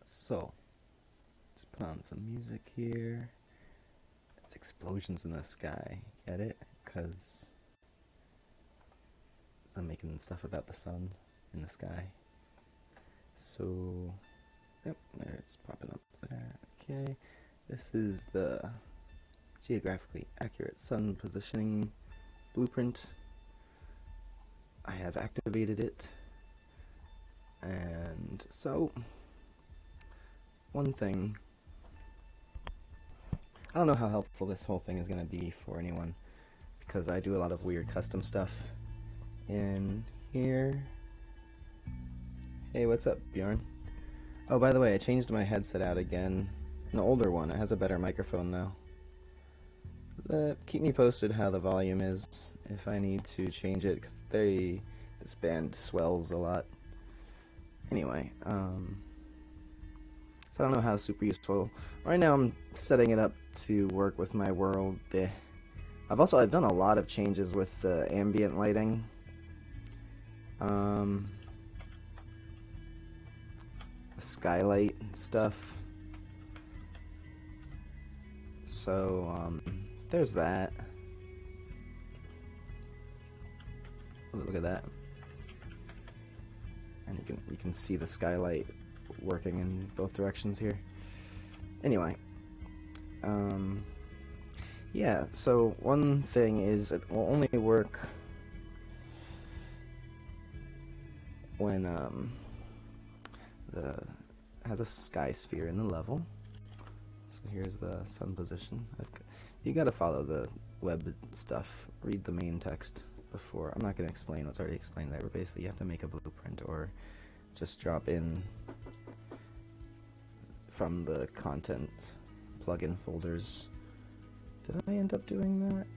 So, just put on some music here. It's explosions in the sky. Get it? Because I'm making stuff about the sun in the sky. So, yep, there it's popping up there. Okay, this is the geographically accurate sun positioning blueprint. I have activated it. And so, one thing, I don't know how helpful this whole thing is going to be for anyone, because I do a lot of weird custom stuff in here. Hey, what's up, Bjorn? Oh, by the way, I changed my headset out again. An older one. It has a better microphone, though. Keep me posted how the volume is, if I need to change it, because this band swells a lot. Anyway, so I don't know how super useful. Right now I'm setting it up to work with my world. I've done a lot of changes with the ambient lighting. The skylight and stuff. So, there's that. Ooh, look at that. And you can see the skylight working in both directions here. Anyway, yeah, so one thing is it will only work when has a sky sphere in the level. So here's the sun position. You gotta follow the web stuff, read the main text before. I'm not gonna explain what's already explained there, but basically you have to make a blueprint or just drop in from the content plugin folders. Did I end up doing that?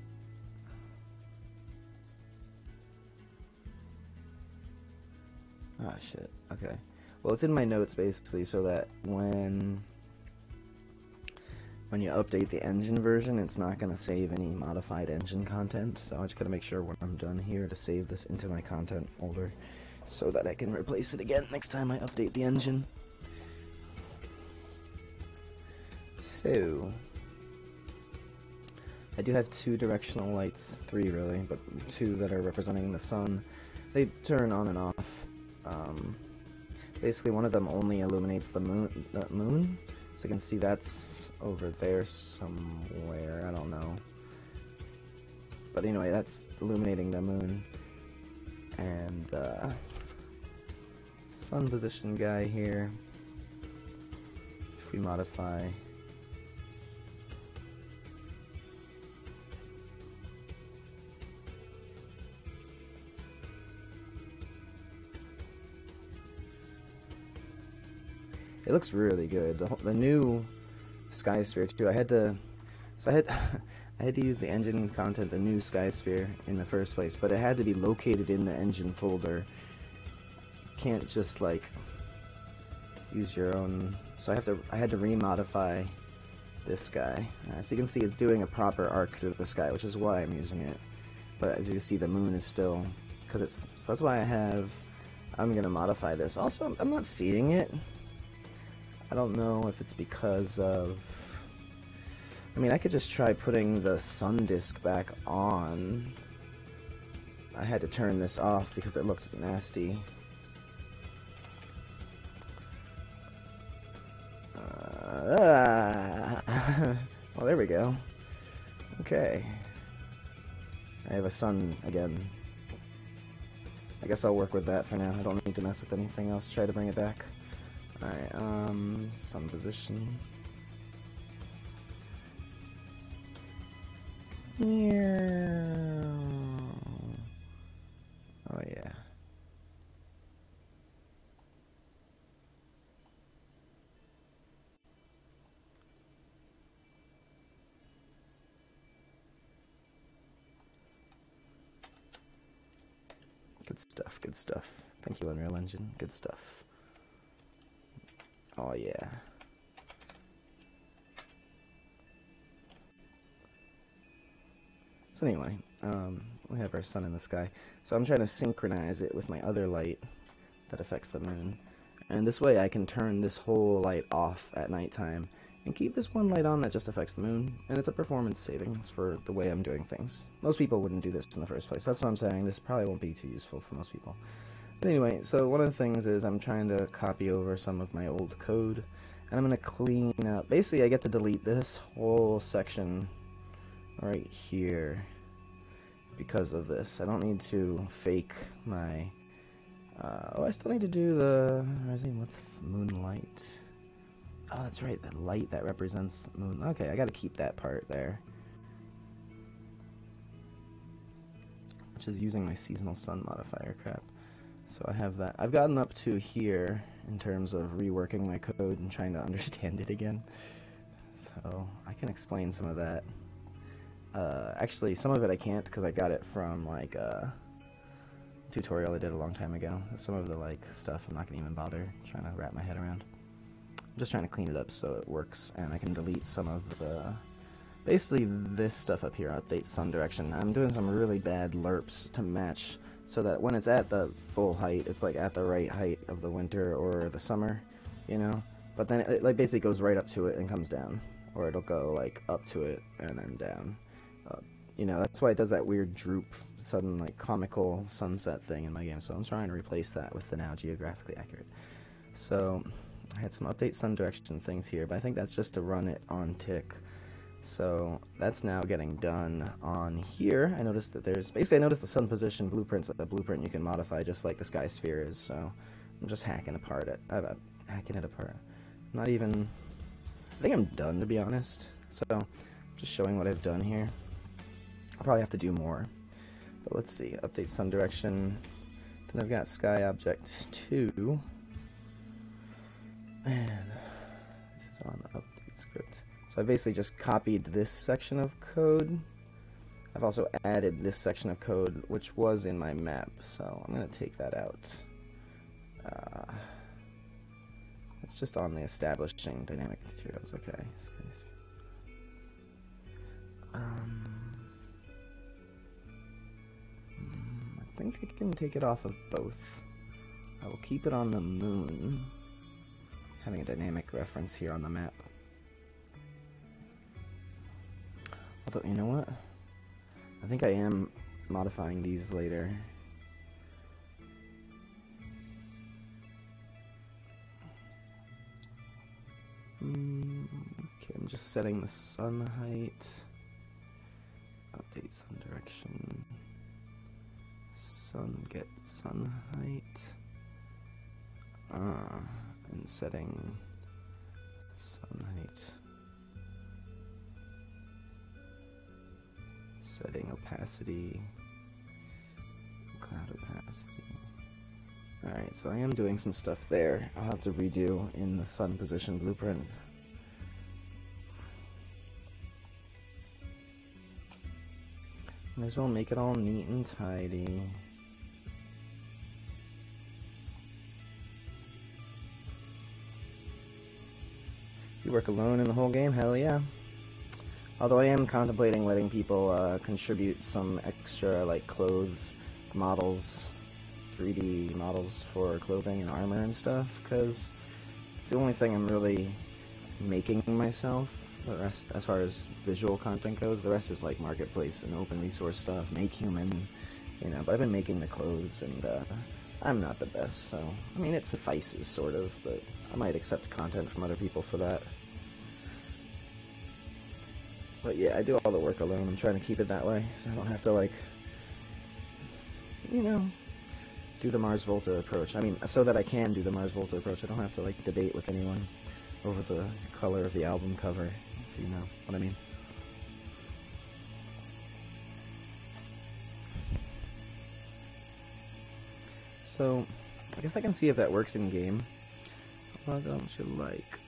Ah, shit. Okay. Well, it's in my notes basically so that when you update the engine version, it's not going to save any modified engine content. So I just got to make sure when I'm done here to save this into my content folder so that I can replace it again next time I update the engine. So, I do have 2 directional lights, 3 really, but 2 that are representing the sun. They turn on and off. Basically, one of them only illuminates the moon. So you can see that's over there somewhere, I don't know. But anyway, that's illuminating the moon. And the sun position guy here, if we modify, it looks really good. The new sky sphere too. I had to use the engine content, the new sky sphere, in the first place, but it had to be located in the engine folder. You can't just like use your own. So I had to remodify this guy. So you can see it's doing a proper arc through the sky, which is why I'm using it. But as you can see, the moon is still so that's why I'm gonna modify this. Also, I'm not seeing it. I don't know if it's because of... I mean, I could just try putting the sun disk back on. I had to turn this off because it looked nasty. Well, there we go. Okay. I have a sun again. I guess I'll work with that for now. I don't need to mess with anything else. Try to bring it back. Alright, sun position. Yeah. Oh yeah. Good stuff, good stuff. Thank you, Unreal Engine. Good stuff. Oh yeah. So anyway, we have our sun in the sky. So I'm trying to synchronize it with my other light that affects the moon. And this way I can turn this whole light off at nighttime and keep this one light on that just affects the moon, and it's a performance savings for the way I'm doing things. Most people wouldn't do this in the first place. That's what I'm saying. This probably won't be too useful for most people. But anyway, so one of the things is I'm trying to copy over some of my old code, and I'm going to clean up. Basically, I get to delete this whole section right here because of this. I don't need to fake my... oh, I still need to do the resin with moonlight. Oh, that's right, that light that represents moon. Okay, I gotta keep that part there. Which is using my seasonal sun modifier crap. So I have that. I've gotten up to here in terms of reworking my code and trying to understand it again. So I can explain some of that. Actually, some of it I can't because I got it from like a tutorial I did a long time ago. Some of the like stuff I'm not gonna even bother trying to wrap my head around. I'm just trying to clean it up so it works, and I can delete some of the... Basically, this stuff up here, update sun direction. I'm doing some really bad lerps to match so that when it's at the full height, it's like at the right height of the winter or the summer, you know? But then it like basically goes right up to it and comes down. Or it'll go like up to it and then down. You know, that's why it does that weird droop, sudden like comical sunset thing in my game. So I'm trying to replace that with the now geographically accurate. So I had some update sun direction things here, but I think that's just to run it on tick. So that's now getting done on here. I noticed that there's... Basically, I noticed the sun position blueprint's a blueprint you can modify just like the sky sphere is, so I'm just hacking it apart. Not even... I think I'm done, to be honest. So, just showing what I've done here. I'll probably have to do more. But let's see. Update sun direction. Then I've got sky object 2. And this is on update script. So I basically just copied this section of code. I've also added this section of code, which was in my map, so I'm going to take that out. It's just on the establishing dynamic materials, okay. I think I can take it off of both. I will keep it on the moon, having a dynamic reference here on the map. Although, you know what? I think I am modifying these later. Okay, I'm just setting the sun height. Update sun direction. Get sun height. And setting sun height. Setting opacity. Cloud opacity. Alright, so I am doing some stuff there. I'll have to redo in the sun position blueprint. Might as well make it all neat and tidy. You work alone in the whole game? Hell yeah. Although I am contemplating letting people contribute some extra, like, clothes, models, 3D models for clothing and armor and stuff, because it's the only thing I'm really making myself. The rest, as far as visual content goes, the rest is, like, marketplace and open resource stuff, make human, you know, but I've been making the clothes, and I'm not the best, so, I mean, it suffices, sort of, but I might accept content from other people for that. But yeah, I do all the work alone. I'm trying to keep it that way, so I don't have to, like, you know, do the Mars Volta approach. I mean, so that I can do the Mars Volta approach, I don't have to, like, debate with anyone over the color of the album cover, if you know what I mean. So, I guess I can see if that works in-game. What don't you like?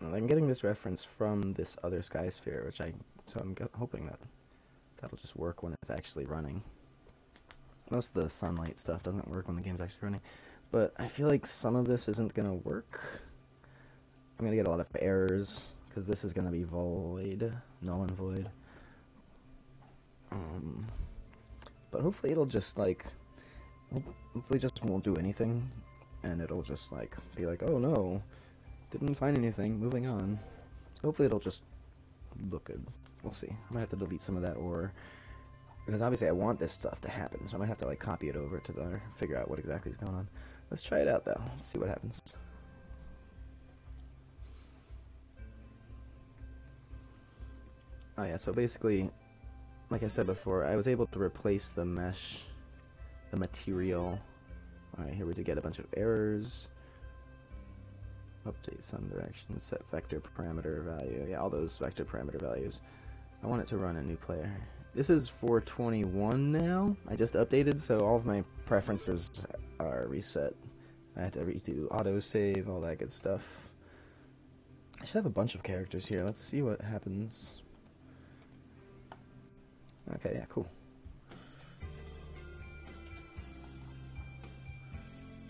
I'm getting this reference from this other sky sphere, so I'm hoping that That'll just work when it's actually running. Most of the sunlight stuff doesn't work when the game's actually running. But I feel like some of this isn't going to work. I'm going to get a lot of errors, because this is going to be void, null and void. But hopefully it'll just, like, hopefully just won't do anything, and it'll just, like, be like, oh no, didn't find anything, moving on. So hopefully it'll just look good. We'll see. I might have to delete some of that ore, because obviously I want this stuff to happen, so I might have to, like, copy it over to the, figure out what exactly is going on. Let's try it out, though. Let's see what happens. Oh yeah, so basically, like I said before, I was able to replace the mesh, the material. Alright, here we did get a bunch of errors. Update some direction, set vector parameter value. Yeah, all those vector parameter values. I want it to run a new player. This is 421 now. I just updated, so all of my preferences are reset. I had to redo autosave, all that good stuff. I should have a bunch of characters here. Let's see what happens. Okay, yeah, cool.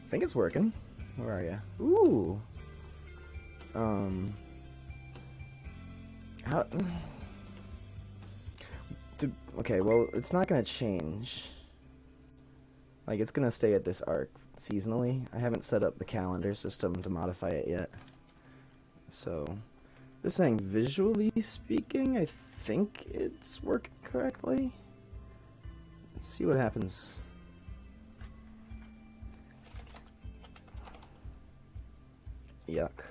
I think it's working. Where are you? Ooh! How... Okay, well, it's not gonna change. Like, it's gonna stay at this arc seasonally. I haven't set up the calendar system to modify it yet. So, just saying, visually speaking, I think it's working correctly. Let's see what happens. Yuck.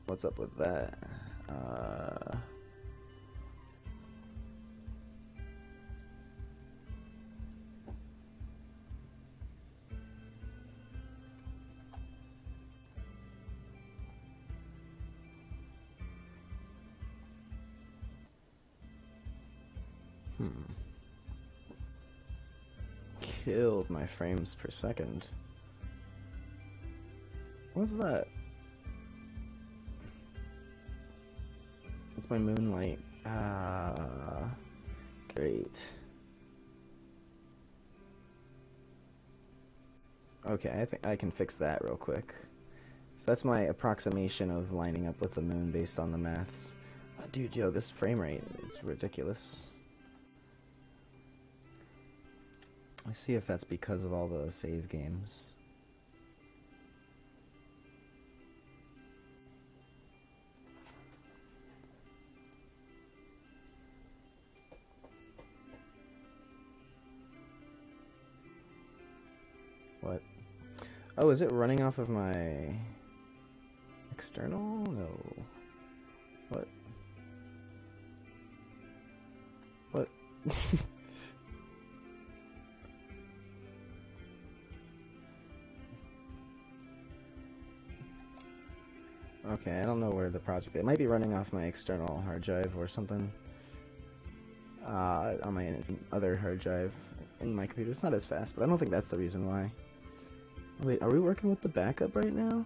What's up with that? Killed my frames per second. What's that? It's my moonlight. Ah, great. Okay, I think I can fix that real quick. So that's my approximation of lining up with the moon based on the maths. Dude, yo, this frame rate is ridiculous. Let's see if that's because of all the save games. What? Oh, is it running off of my external? No. What? What? Okay, I don't know where the project... It might be running off my external hard drive or something. On my other hard drive in my computer. It's not as fast, but I don't think that's the reason why. Wait, are we working with the backup right now?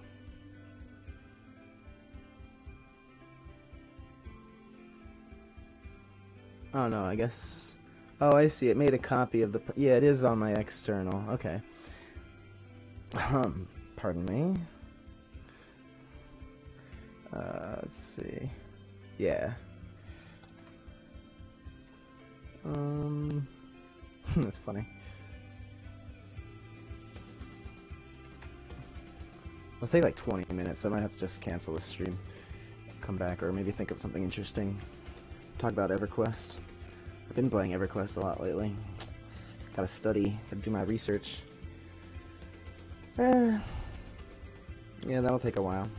Oh no, I guess... Oh, I see. It made a copy of the... Yeah, it is on my external. Okay. Pardon me. Let's see. Yeah. That's funny. It'll take like 20 minutes, so I might have to just cancel the stream. Come back, or maybe think of something interesting. Talk about EverQuest. I've been playing EverQuest a lot lately. Gotta study, gotta do my research. Yeah, that'll take a while.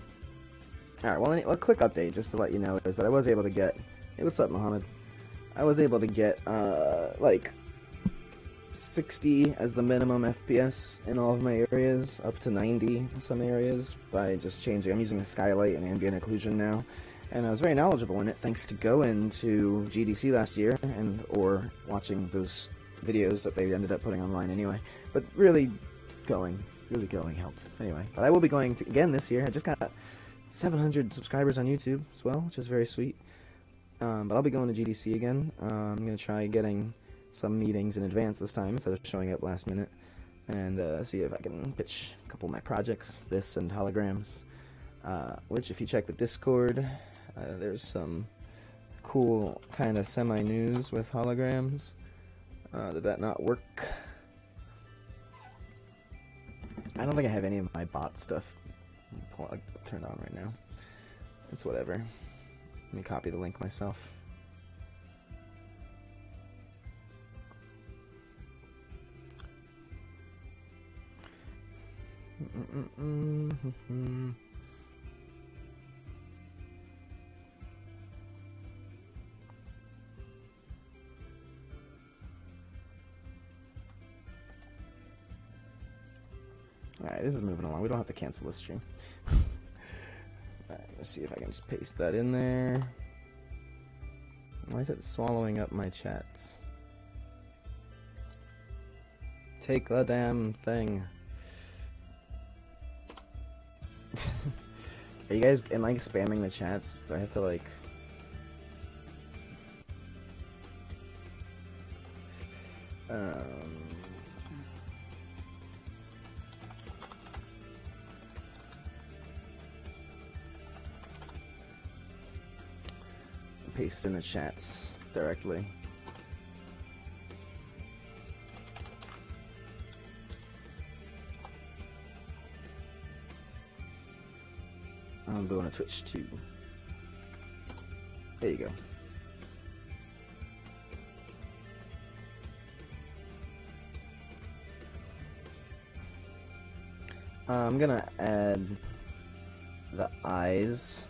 Alright, well, a quick update, just to let you know, is that I was able to get... Hey, what's up, Mohammed? I was able to get, like, 60 as the minimum FPS in all of my areas, up to 90 in some areas, by just changing. I'm using the skylight and ambient occlusion now, and I was very knowledgeable in it, thanks to going to GDC last year, or watching those videos that they ended up putting online anyway. But really going helped. Anyway, but I will be going again this year. I just got 700 subscribers on YouTube as well, which is very sweet. But I'll be going to GDC again. I'm going to try getting some meetings in advance this time instead of showing up last minute. And see if I can pitch a couple of my projects, this and holograms. Which, if you check the Discord, there's some cool kind of semi-news with holograms. Did that not work? I don't think I have any of my bot stuff turned on right now. It's whatever. Let me copy the link myself. Alright, this is moving along. We don't have to cancel this stream. Alright, let's see if I can just paste that in there. Why is it swallowing up my chats? Take the damn thing. Are you guys, am I spamming the chats? Do I have to like... paste in the chats directly. I'm going to Twitch too. There you go. I'm gonna add the eyes.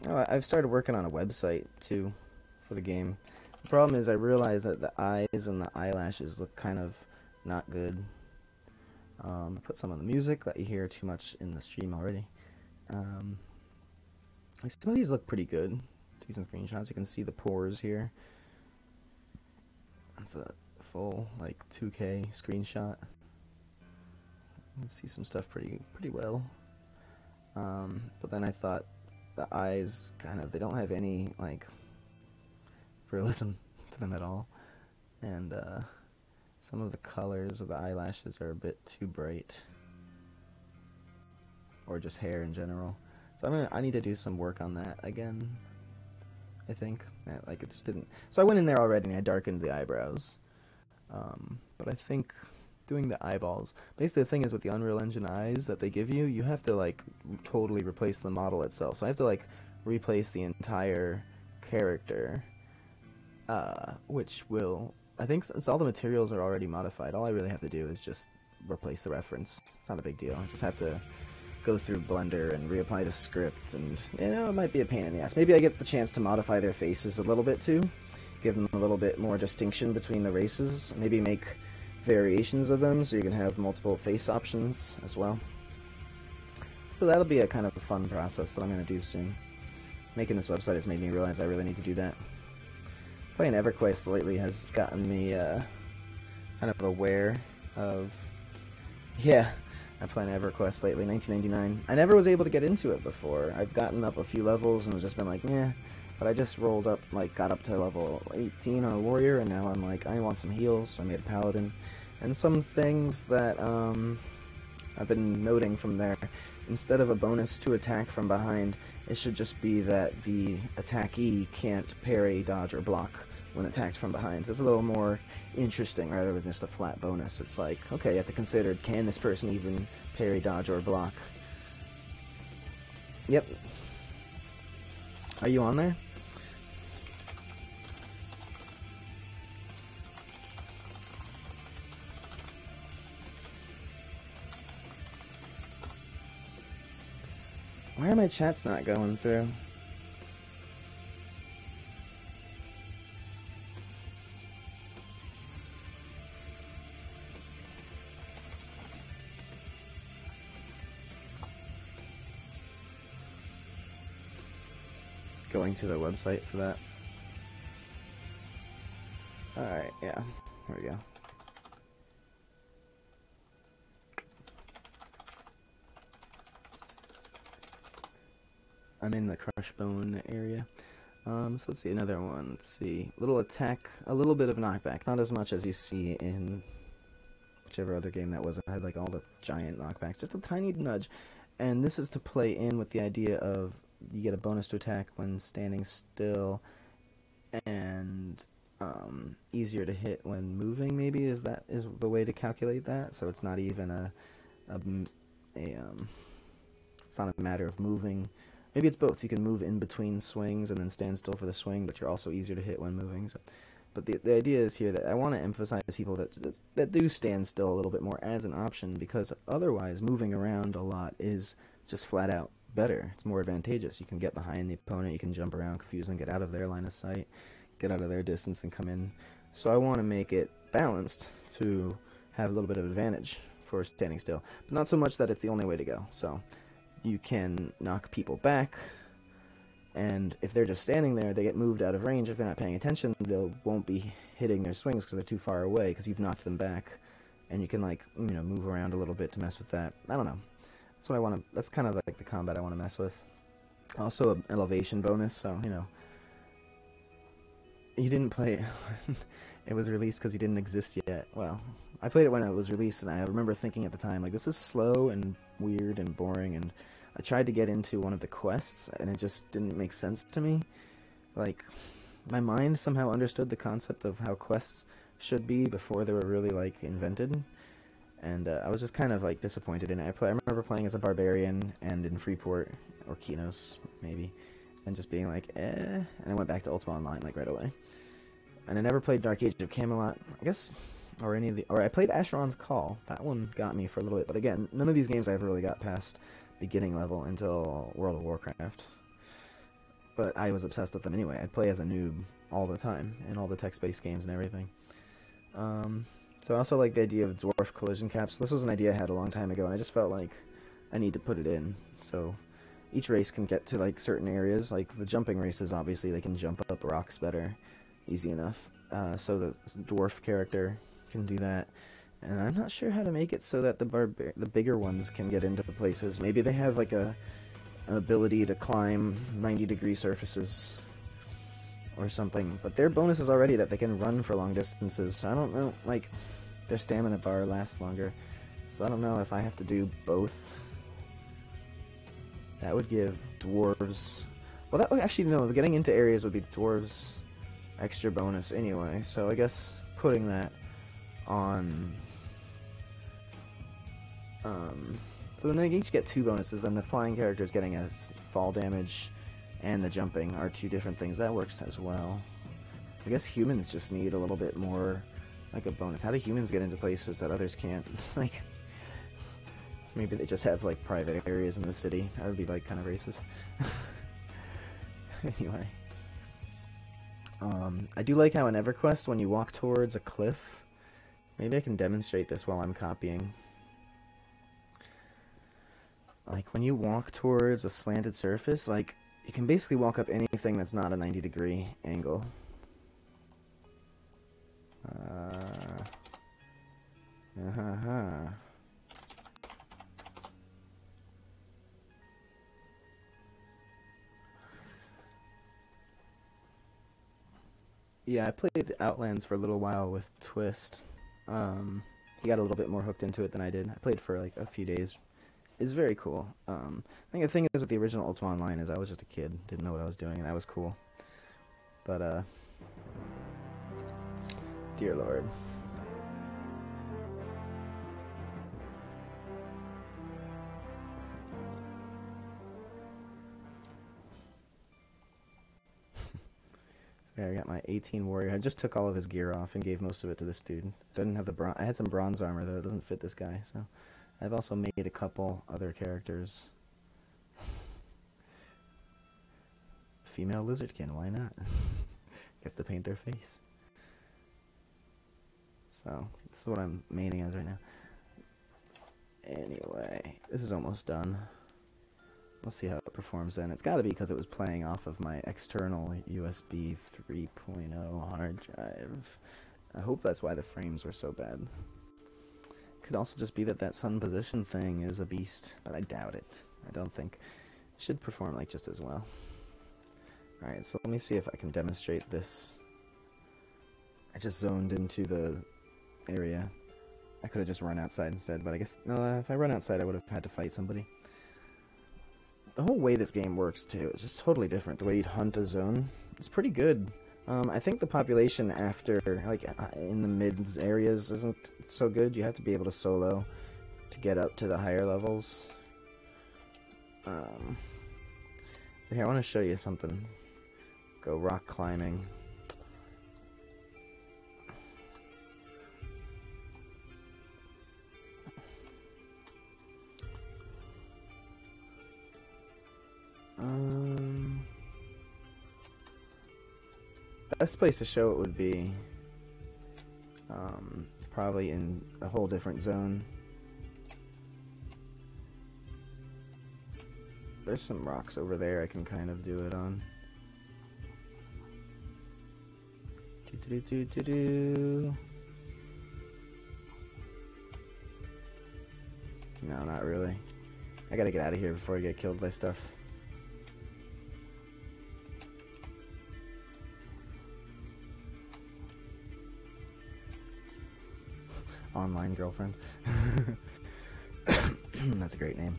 I've started working on a website too for the game. The problem is I realize that the eyes and the eyelashes look kind of not good. I put some on the music that you hear too much in the stream already. Some of these look pretty good. Decent screenshots. You can see the pores here. That's a full like 2K screenshot. You can see some stuff pretty well. But then I thought the eyes kind of, they don't have any like realism to them at all, and some of the colors of the eyelashes are a bit too bright, or just hair in general. So I need to do some work on that again, I think. Like it just didn't. So I went in there already and I darkened the eyebrows, but I think doing the eyeballs. Basically, the thing is with the Unreal Engine eyes that they give you, you have to like totally replace the model itself. So I have to like replace the entire character, which will, I think, since all the materials are already modified, all I really have to do is just replace the reference. It's not a big deal. I just have to go through Blender and reapply the script, and you know, it might be a pain in the ass. Maybe I get the chance to modify their faces a little bit too, give them a little bit more distinction between the races. Maybe make variations of them so you can have multiple face options as well. So that'll be a kind of a fun process that I'm going to do soon. Making this website has made me realize I really need to do that. Playing EverQuest lately has gotten me kind of aware of... Yeah, I'm playing EverQuest lately, 1999. I never was able to get into it before. I've gotten up a few levels and just been like, yeah. But I just rolled up, like, got up to level 18 on a warrior, and now I'm like, I want some heals, so I made a paladin. And some things that I've been noting from there, instead of a bonus to attack from behind, it should just be that the attackee can't parry, dodge, or block when attacked from behind. So it's a little more interesting rather than just a flat bonus. It's like, okay, you have to consider, can this person even parry, dodge, or block? Yep. Are you on there? Why are my chats not going through? Going to the website for that. Alright, yeah. There we go. I'm in the Crushbone area. So let's see another one. Let's see, little attack, a little bit of knockback, not as much as you see in whichever other game that was. It had like all the giant knockbacks, just a tiny nudge. And this is to play in with the idea of you get a bonus to attack when standing still, and easier to hit when moving. Maybe is the way to calculate that. So it's not even it's not a matter of moving. Maybe it's both. You can move in between swings and then stand still for the swing, but you're also easier to hit when moving. So, but the idea is here that I want to emphasize people that do stand still a little bit more as an option, because otherwise moving around a lot is just flat out better. It's more advantageous. You can get behind the opponent, you can jump around, confuse them, get out of their line of sight, get out of their distance and come in. So I want to make it balanced to have a little bit of advantage for standing still, but not so much that it's the only way to go. So you can knock people back, and if they're just standing there, they get moved out of range. If they're not paying attention, they won't be hitting their swings because they're too far away, because you've knocked them back. And you can, like, move around a little bit to mess with that. I don't know. That's what I want to. That's kind of like the combat I want to mess with. Also, an elevation bonus. So you didn't play it. It was released because he didn't exist yet. Well, I played it when it was released, and I remember thinking at the time, like, this is slow and weird and boring, and I tried to get into one of the quests, and it just didn't make sense to me. Like, my mind somehow understood the concept of how quests should be before they were really, like, invented, and I was just kind of, like, disappointed in it. I remember playing as a barbarian, and in Freeport, or Kinos, maybe, and just being like, and I went back to Ultima Online, like, right away. And I never played Dark Age of Camelot, I guess, or I played Asheron's Call. That one got me for a little bit, but again, none of these games I ever really got past beginning level until World of Warcraft. But I was obsessed with them anyway. I'd play as a noob all the time, in all the text-based games and everything. So I also like the idea of dwarf collision caps. This was an idea I had a long time ago, and I just felt like I need to put it in. So each race can get to, like, certain areas. Like, the jumping races, obviously, they can jump up rocks better. Easy enough. So the dwarf character can do that. And I'm not sure how to make it so that the bigger ones can get into the places. Maybe they have, like, an ability to climb 90-degree surfaces or something. But their bonus is already that they can run for long distances. So I don't know, like, their stamina bar lasts longer. So I don't know if I have to do both. That would give dwarves... Well, that would actually, no, getting into areas would be the dwarves' extra bonus anyway. So I guess putting that on... So then they each get 2 bonuses, then the flying character is getting a fall damage, and the jumping are 2 different things. That works as well. I guess humans just need a little bit more, like, a bonus. How do humans get into places that others can't? Like, maybe they just have, like, private areas in the city. That would be, like, kind of racist. Anyway. I do like how in EverQuest, when you walk towards a cliff, maybe I can demonstrate this while I'm copying. Like, when you walk towards a slanted surface, like, you can basically walk up anything that's not a 90-degree angle. Yeah, I played Outlands for a little while with Twist. He got a little bit more hooked into it than I did. I played for, like, a few days. It's very cool. I think the thing is with the original Ultima Online is I was just a kid, didn't know what I was doing, and that was cool. But, dear Lord. Yeah, I got my 18 warrior. I just took all of his gear off and gave most of it to this dude. Doesn't have the I had some bronze armor though. It doesn't fit this guy. So I've also made a couple other characters. Female lizardkin. Why not? Gets to paint their face. So this is what I'm maining as right now. Anyway, this is almost done. We'll see how it performs then. It's got to be because it was playing off of my external USB 3.0 hard drive. I hope that's why the frames were so bad. Could also just be that sun position thing is a beast, but I doubt it. I don't think it should perform like just as well. Alright, so let me see if I can demonstrate this. I just zoned into the area. I could have just run outside instead, but I guess, no, if I run outside I would have had to fight somebody. The whole way this game works, too, is just totally different. The way you'd hunt a zone, it's pretty good. I think the population after, like, in the mids areas isn't so good. You have to be able to solo to get up to the higher levels. Here, I want to show you something. Go rock climbing. Best place to show it would be probably in a whole different zone. There's some rocks over there I can kind of do it on. No, not really. I gotta get out of here before I get killed by stuff. Online girlfriend. That's a great name.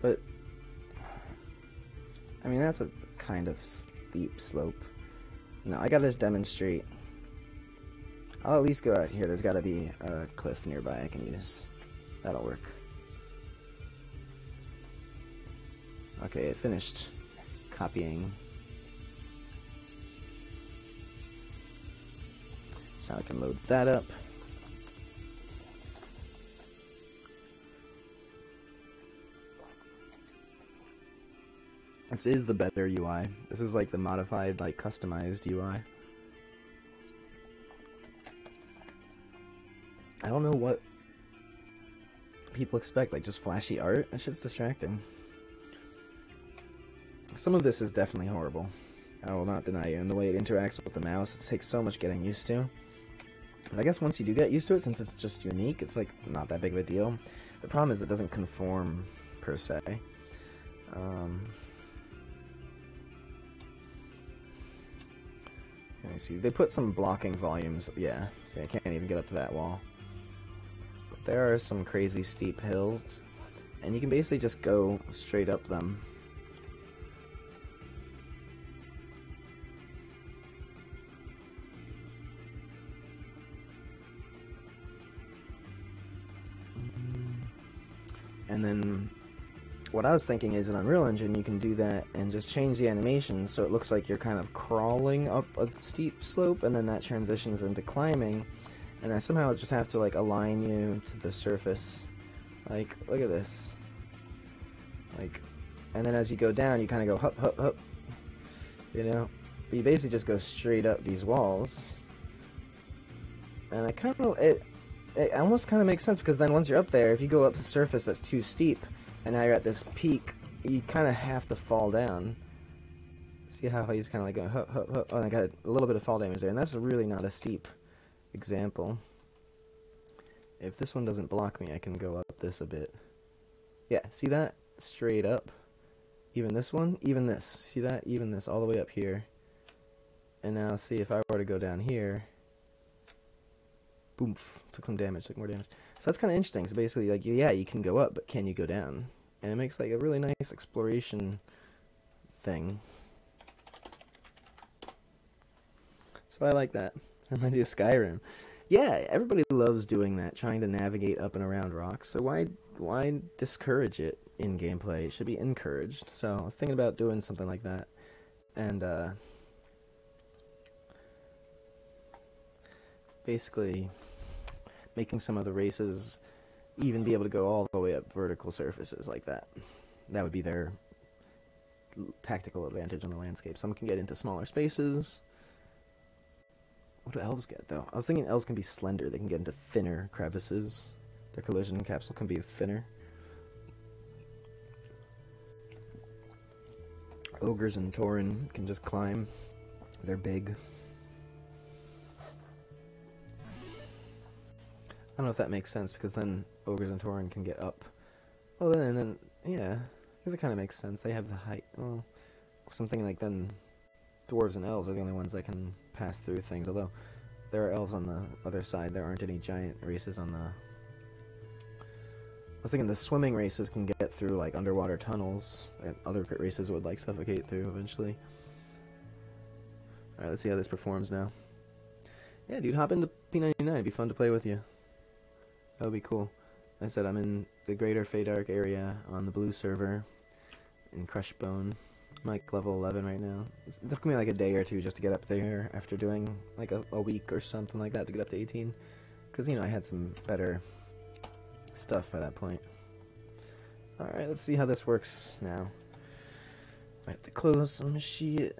But, I mean, that's a kind of steep slope. No, I gotta just demonstrate. I'll at least go out here. There's gotta be a cliff nearby I can use. That'll work. Okay, it finished copying. So I can load that up. This is the better UI. This is like the modified, like customized UI. I don't know what people expect, like just flashy art. That shit's distracting. Some of this is definitely horrible. I will not deny you. And the way it interacts with the mouse, it takes so much getting used to. But I guess once you do get used to it, since it's just unique, it's like not that big of a deal. The problem is it doesn't conform per se. Let me see. They put some blocking volumes. Yeah, see, I can't even get up to that wall. But there are some crazy steep hills, and you can basically just go straight up them. And then what I was thinking is in Unreal Engine you can do that and just change the animation so it looks like you're kind of crawling up a steep slope, and then that transitions into climbing, and I somehow just have to like align you to the surface. Like, look at this. Like, and then as you go down you kind of go hup hup hup, you know? But you basically just go straight up these walls. And I kind of, it almost kind of makes sense, because then once you're up there, if you go up the surface that's too steep, and now you're at this peak, you kind of have to fall down. See how he's kind of like going, hup, hup, hup. Oh, and I got a little bit of fall damage there, and that's really not a steep example. If this one doesn't block me, I can go up this a bit. Yeah, see that? Straight up. Even this one, even this. See that? Even this, all the way up here. And now see if I were to go down here. Boom, took some damage, took more damage. So that's kind of interesting. So basically, like, yeah, you can go up, but can you go down? And it makes like a really nice exploration thing. So I like that. It reminds you of Skyrim. Yeah, everybody loves doing that, trying to navigate up and around rocks. So why discourage it in gameplay? It should be encouraged. So I was thinking about doing something like that. And basically making some of the races even be able to go all the way up vertical surfaces like that. That would be their tactical advantage on the landscape. Some can get into smaller spaces. What do elves get, though? I was thinking elves can be slender. They can get into thinner crevices. Their collision capsule can be thinner. Ogres and Tauren can just climb. They're big. I don't know if that makes sense, because then Ogres and Tauren can get up. Well, then, yeah. Because it kind of makes sense. They have the height. Well, something like then dwarves and elves are the only ones that can pass through things, although there are elves on the other side. There aren't any giant races on the... I was thinking the swimming races can get through like underwater tunnels that other races would like suffocate through eventually. Alright, let's see how this performs now. Yeah, dude, hop into P99. It'd be fun to play with you. That would be cool. Like I said, I'm in the greater Feydark area on the blue server in Crushbone. I'm like level 11 right now. It took me like a day or two just to get up there after doing like a week or something like that to get up to 18. Because, you know, I had some better stuff by that point. Alright, let's see how this works now. Might have to close some shit.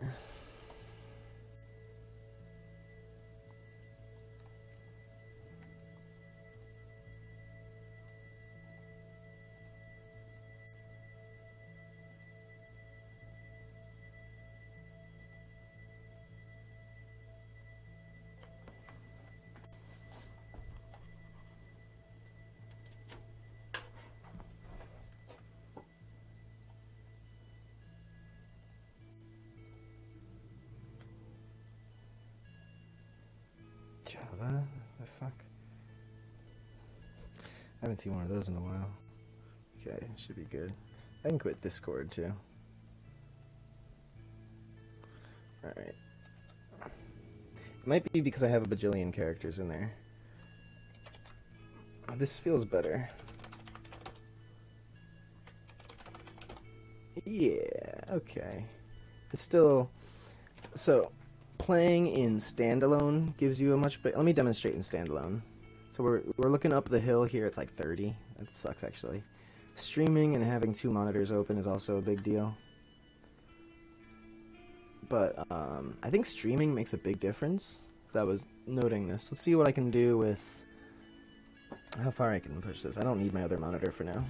Java? The fuck? I haven't seen one of those in a while. Okay, should be good. I can quit Discord too. Alright. It might be because I have a bajillion characters in there. Oh, this feels better. Yeah, okay. It's still... So, playing in standalone gives you a much better... Let me demonstrate in standalone. So we're looking up the hill here, it's like 30. That sucks, actually. Streaming and having 2 monitors open is also a big deal. But I think streaming makes a big difference. So I was noting this. Let's see what I can do with... How far I can push this. I don't need my other monitor for now.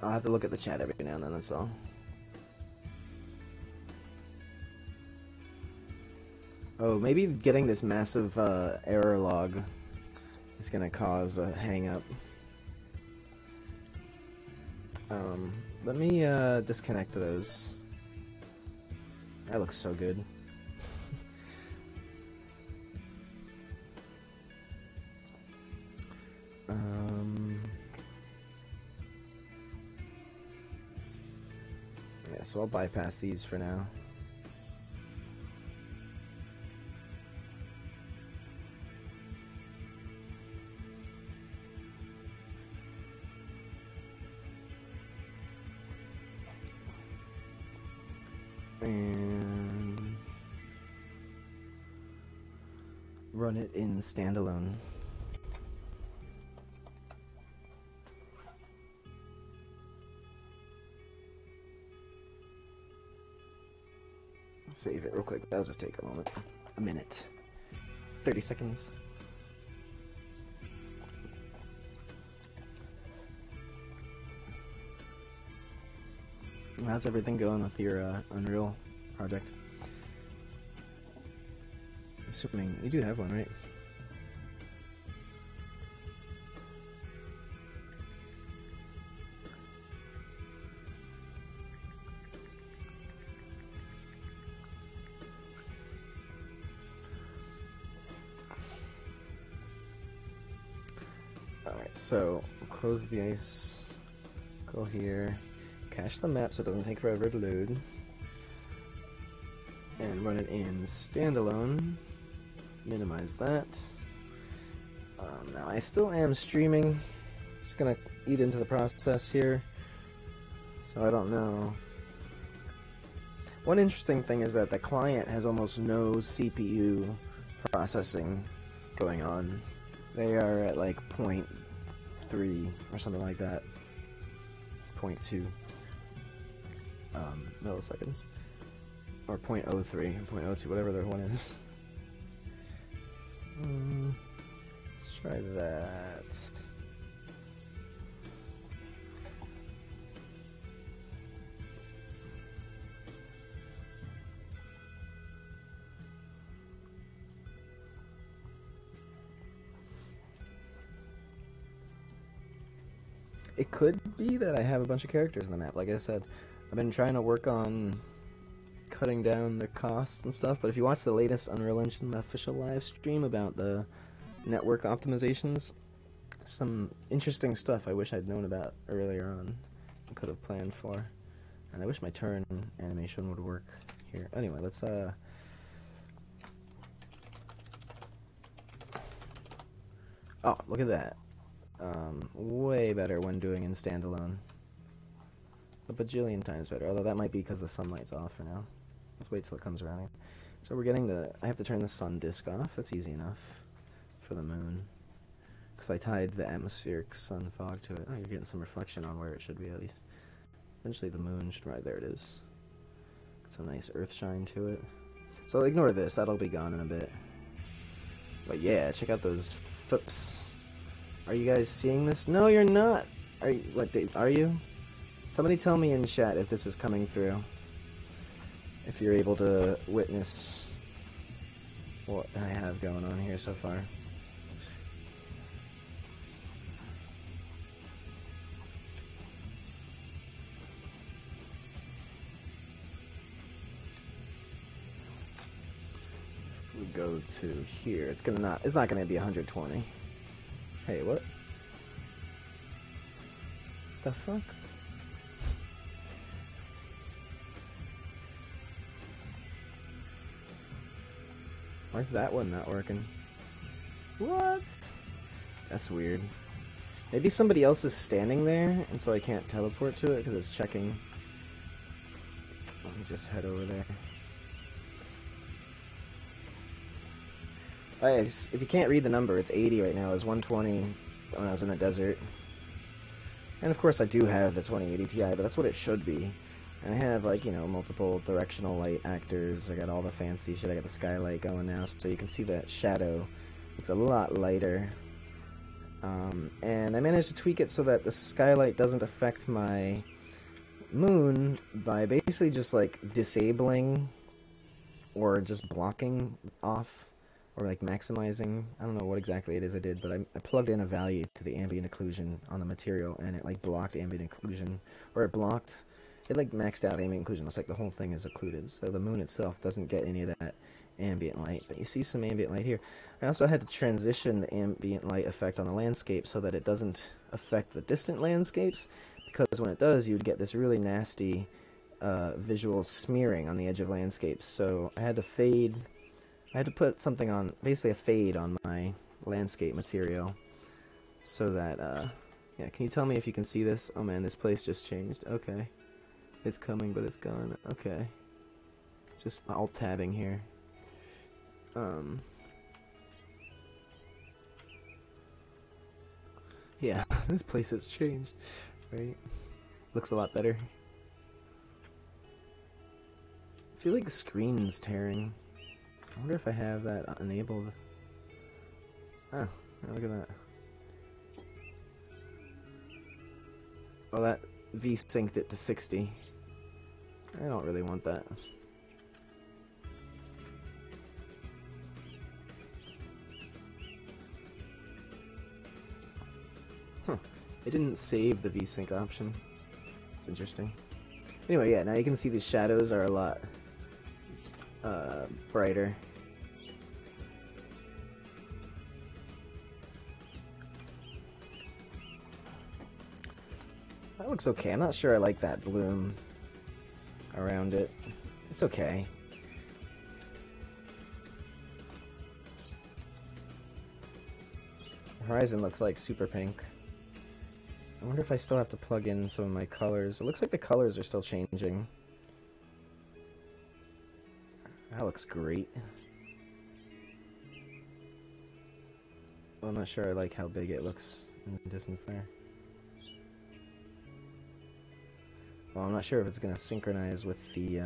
I'll have to look at the chat every now and then, that's all. Oh, maybe getting this massive error log is gonna cause a hang-up. Let me disconnect those. That looks so good. Yeah, so I'll bypass these for now. And run it in standalone. Save it real quick. That'll just take a moment. A minute. 30 seconds. How's everything going with your Unreal project? Assuming you do have one, right? Alright, so close the ice. Go here. Cache the map so it doesn't take forever to load. And run it in standalone. Minimize that. Now I still am streaming. Just gonna eat into the process here. So I don't know. One interesting thing is that the client has almost no CPU processing going on. They are at like 0.3 or something like that. 0.2 milliseconds. Or 0.03 or 0.02, whatever the one is. Let's try that. It could be that I have a bunch of characters in the map. Like I said, I've been trying to work on cutting down the costs and stuff, but if you watch the latest Unreal Engine official live stream about the network optimizations, some interesting stuff I wish I'd known about earlier on and could have planned for. And I wish my turn animation would work here. Anyway, let's oh, look at that. Way better when doing in standalone. A bajillion times better, although that might be because the sunlight's off for now. Let's wait till it comes around. So we're getting I have to turn the sun disk off. That's easy enough for the moon. Because I tied the atmospheric sun fog to it. Oh, you're getting some reflection on where it should be at least. Eventually the moon should, right there it is. Got some nice earth shine to it. So ignore this, that'll be gone in a bit. But yeah, check out those flips. Are you guys seeing this? No, you're not. Are you? What? Are you? Somebody tell me in chat if this is coming through. If you're able to witness what I have going on here so far. If we go to here, it's not gonna be 120. Hey, what? The fuck? Why's that one not working? What? That's weird. Maybe somebody else is standing there, and so I can't teleport to it because it's checking. Let me just head over there. Oh, yeah, if you can't read the number, it's 80 right now. It was 120 when I was in the desert. And of course I do have the 2080 Ti, but that's what it should be. And I have, like, you know, multiple directional light actors. I got all the fancy shit. I got the skylight going now, so you can see that shadow. It's a lot lighter. And I managed to tweak it so that the skylight doesn't affect my moon by basically just, like, disabling or just blocking off or, like, maximizing. I don't know what exactly it is I did, but I plugged in a value to the ambient occlusion on the material, and it, like, blocked ambient occlusion. Or it like maxed out ambient occlusion. It's like the whole thing is occluded, so the moon itself doesn't get any of that ambient light. But you see some ambient light here. I also had to transition the ambient light effect on the landscape so that it doesn't affect the distant landscapes, because when it does, you'd get this really nasty visual smearing on the edge of landscapes. So I had to put something on, basically a fade on my landscape material, so that yeah. Can you tell me if you can see this? Oh man, this place just changed. Okay. It's coming, but it's gone. Okay. Just alt-tabbing here. Yeah, this place has changed, right? Looks a lot better. I feel like the screen's tearing. I wonder if I have that enabled. Oh, look at that. Well, that V-synced it to 60. I don't really want that. Huh. It didn't save the V-sync option. It's interesting. Anyway, yeah, now you can see the shadows are a lot brighter. That looks okay. I'm not sure I like that bloom around it. It's okay. The horizon looks like super pink. I wonder if I still have to plug in some of my colors. It looks like the colors are still changing. That looks great. Well, I'm not sure I like how big it looks in the distance there. Well, I'm not sure if it's going to synchronize with the,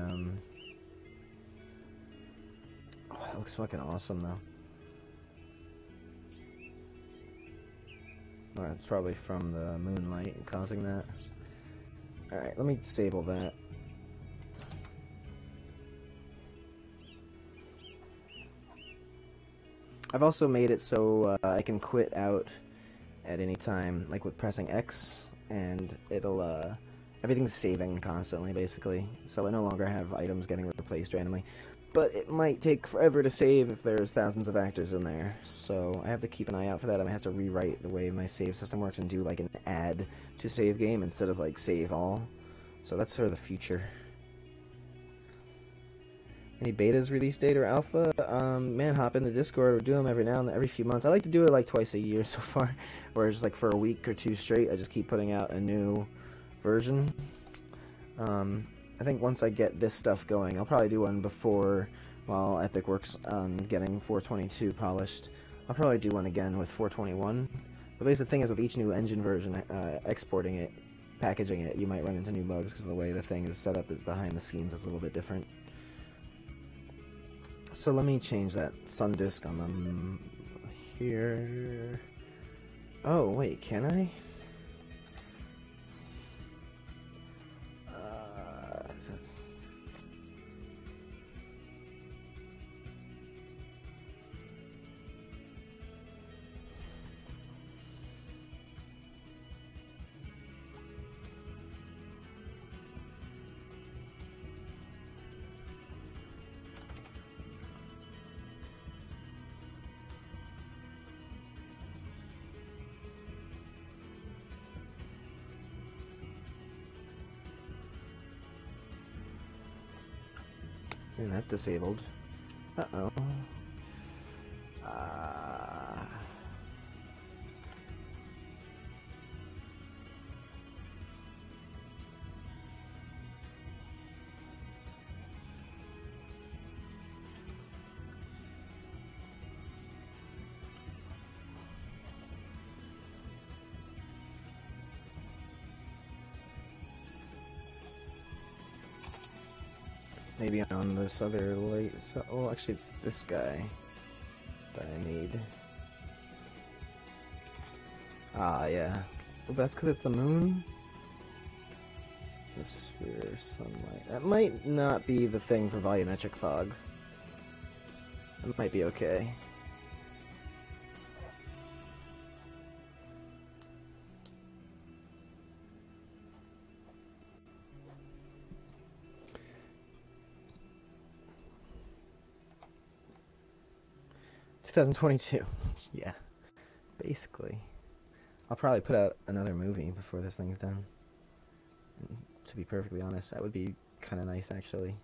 Oh, that looks fucking awesome, though. Well, it's probably from the moonlight causing that. Alright, let me disable that. I've also made it so I can quit out at any time, like with pressing X and it'll everything's saving constantly, basically. So I no longer have items getting replaced randomly. But it might take forever to save if there's thousands of actors in there. So I have to keep an eye out for that. I might have to rewrite the way my save system works and do like an add to save game instead of like save all. So that's for the future. Any betas release date or alpha? Man, hop in the Discord. We do them every now and every few months. I like to do it like twice a year so far, where it's like for a week or two straight. I just keep putting out a new version. I think once I get this stuff going, I'll probably do one before, while Epic works on getting 422 polished. I'll probably do one again with 421. But basically the thing is, with each new engine version, exporting it, packaging it, you might run into new bugs because the way the thing is set up is behind the scenes is a little bit different. So let me change that sun disk on them here. Oh, wait, can I? And that's disabled. Uh-oh. Maybe on this other light. So, well, actually, it's this guy that I need. Ah, yeah. Well, that's because it's the moon. The sphere, sunlight. That might not be the thing for volumetric fog. It might be okay. $2022. Yeah. Basically. I'll probably put out another movie before this thing's done. And to be perfectly honest, that would be kind of nice, actually.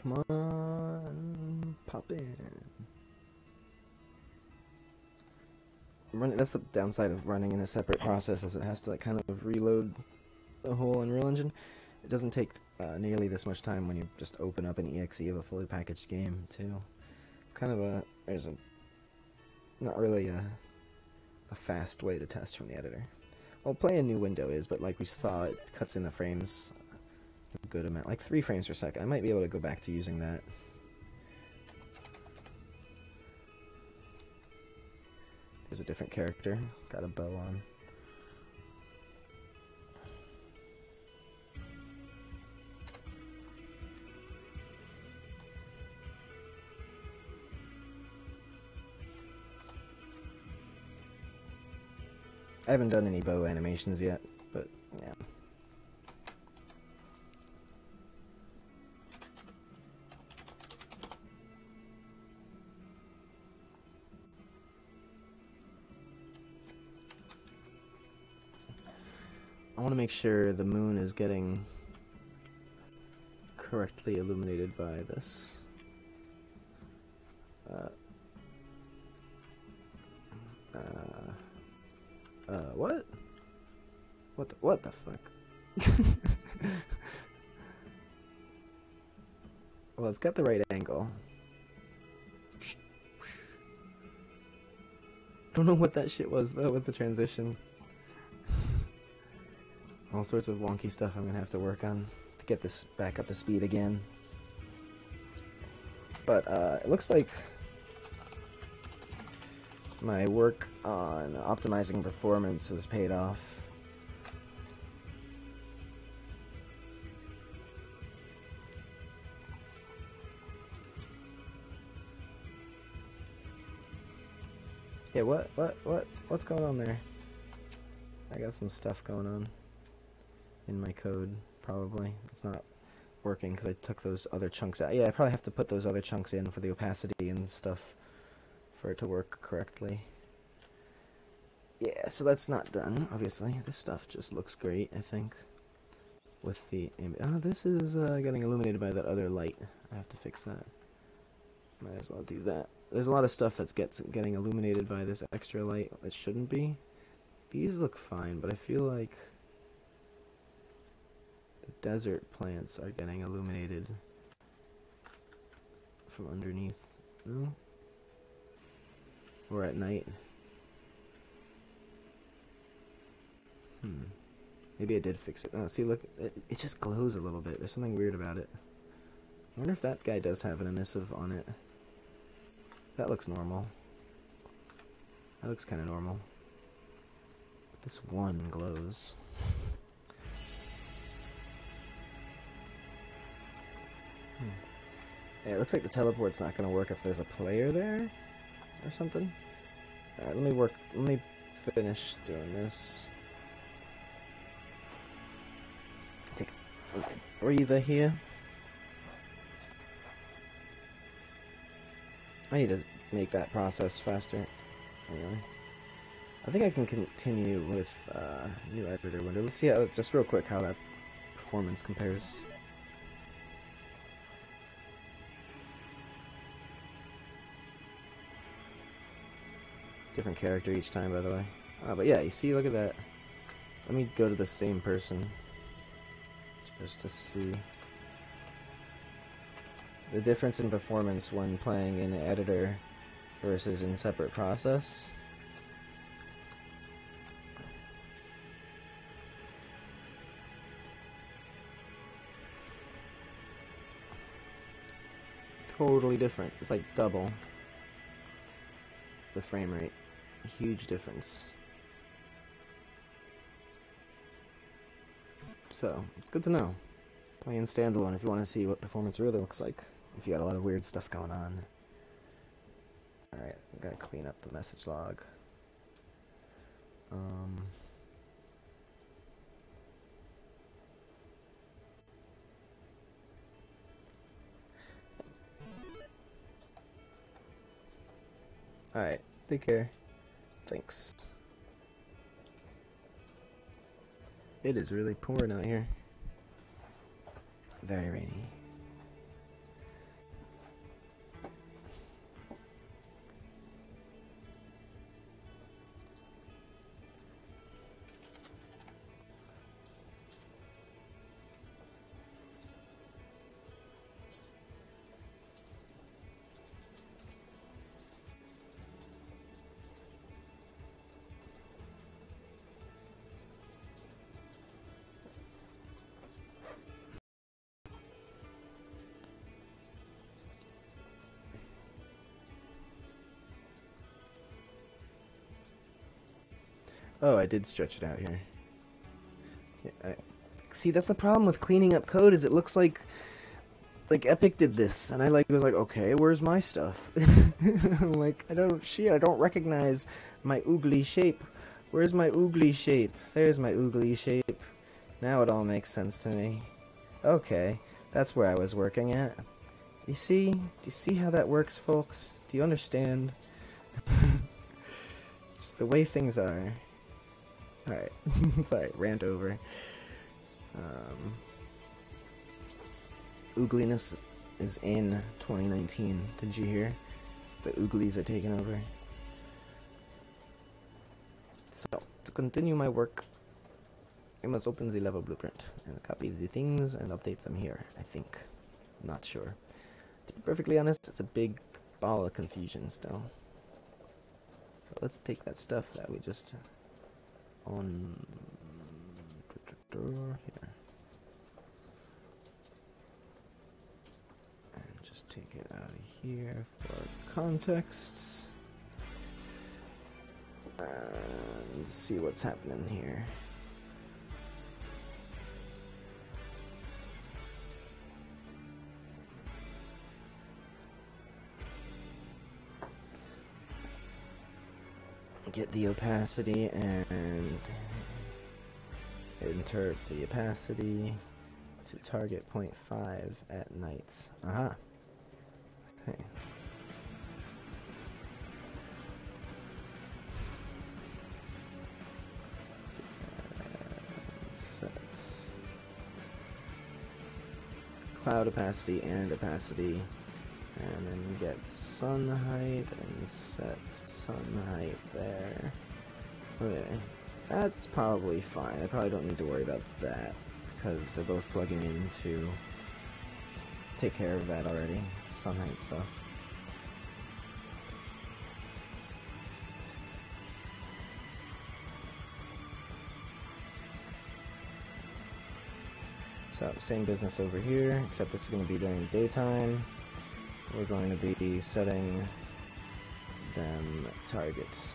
Come on, pop in. That's the downside of running in a separate process, is it has to like kind of reload the whole Unreal Engine. It doesn't take nearly this much time when you just open up an exe of a fully packaged game, too. It's kind of not really a fast way to test from the editor. Well, play a new window is, but like we saw, it cuts in the frames a good amount, like 3 frames per second. I might be able to go back to using that. There's a different character, got a bow on. I haven't done any bow animations yet, but yeah. I want to make sure the moon is getting correctly illuminated by this. What? What the fuck? Well, it's got the right angle. Don't know what that shit was though with the transition. All sorts of wonky stuff I'm gonna have to work on to get this back up to speed again. But it looks like my work on optimizing performance has paid off. Yeah, what's going on there? I got some stuff going on in my code, probably. It's not working because I took those other chunks out. Yeah, I probably have to put those other chunks in for the opacity and stuff for it to work correctly. Yeah, so that's not done, obviously. This stuff just looks great, I think. With the... Oh, this is getting illuminated by that other light. I have to fix that. Might as well do that. There's a lot of stuff that's getting illuminated by this extra light that shouldn't be. These look fine, but I feel like the desert plants are getting illuminated from underneath. No? Or at night. Maybe I did fix it. Oh, see, look, it just glows a little bit. There's something weird about it. I wonder if that guy does have an emissive on it. That looks normal. That looks kind of normal. But this one glows. Yeah, it looks like the teleport's not going to work if there's a player there or something. Alright, let me finish doing this. Take a breather here. I need to make that process faster. Anyway, I think I can continue with new editor window. Let's see how, just real quick, how that performance compares. Different character each time, by the way. But yeah, you see, look at that. Let me go to the same person just to see the difference in performance when playing in editor versus in separate process. Totally different. It's like double the frame rate. A huge difference. So, it's good to know. Playing standalone if you want to see what performance really looks like. If you got a lot of weird stuff going on. Alright, I gotta clean up the message log. Alright, take care. Thanks. It is really pouring out here. Very rainy. Oh, I did stretch it out here. Yeah, see, that's the problem with cleaning up code, is it looks like Epic did this, and I was like, okay, where's my stuff? I'm like, I don't recognize my oogly shape. Where's my oogly shape? There's my oogly shape. Now it all makes sense to me. Okay, that's where I was working at. You see? Do you see how that works, folks? Do you understand? Just the way things are. Alright, sorry, rant over. Oogliness is in 2019. Did you hear? The ooglies are taking over. So, to continue my work, I must open the level blueprint and copy the things and update them here, I think. I'm not sure. To be perfectly honest, it's a big ball of confusion still. But let's take that stuff that we just on here and just take it out of here for context and see what's happening here. get the opacity and insert the opacity to target 0.5 at nights. Aha. Okay. Sets cloud opacity and opacity, and then you get sun height and set sun height there. Okay, that's probably fine. I probably don't need to worry about that because they're both plugging in to take care of that already. Sun height stuff. So, same business over here, except this is going to be during the daytime. We're going to be setting them targets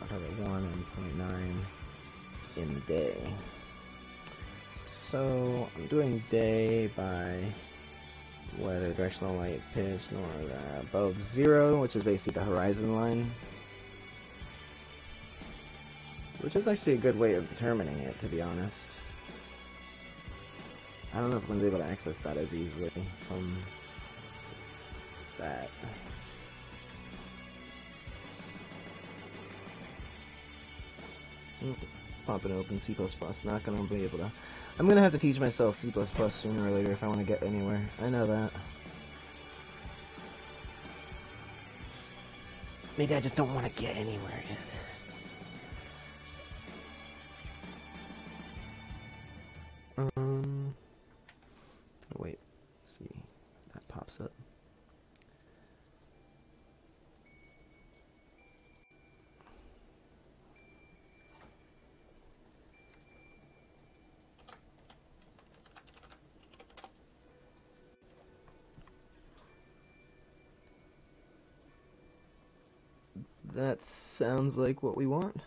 target 1 and 0.9 in the day. So, I'm doing day by weather, directional light, pitch, above 0, which is basically the horizon line. Which is actually a good way of determining it, to be honest. I don't know if I'm going to be able to access that as easily from that. Pop it open, C++, not going to be able to... I'm going to have to teach myself C++ sooner or later if I want to get anywhere. I know that. Maybe I just don't want to get anywhere yet. Wait, let's see. That pops up. That sounds like what we want.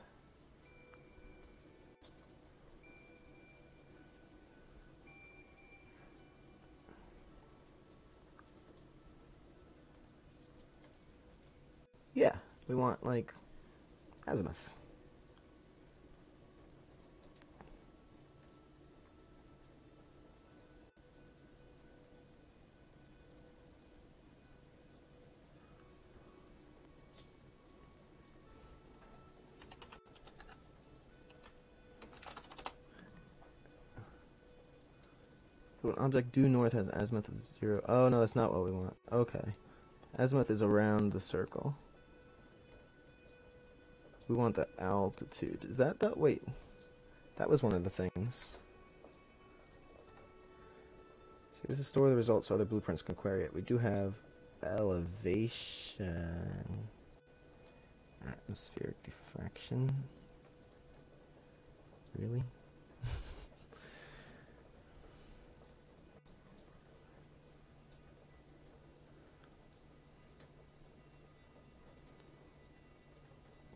Yeah, we want, like, azimuth. An object due north has azimuth of 0. Oh, no, that's not what we want. Okay. Azimuth is around the circle. We want the altitude. Is that the... Wait. That was one of the things. See, this is store the results so other blueprints can query it. We do have elevation. Atmospheric diffraction. Really?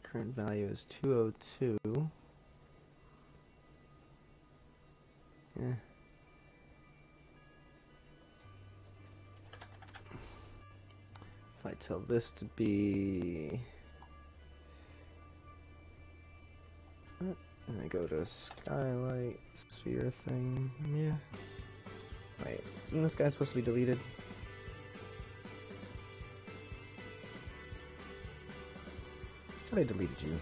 Current value is 202. Yeah. If I tell this to be... And I go to skylight, sphere thing, yeah. Wait, isn't this guy supposed to be deleted? I thought I deleted you.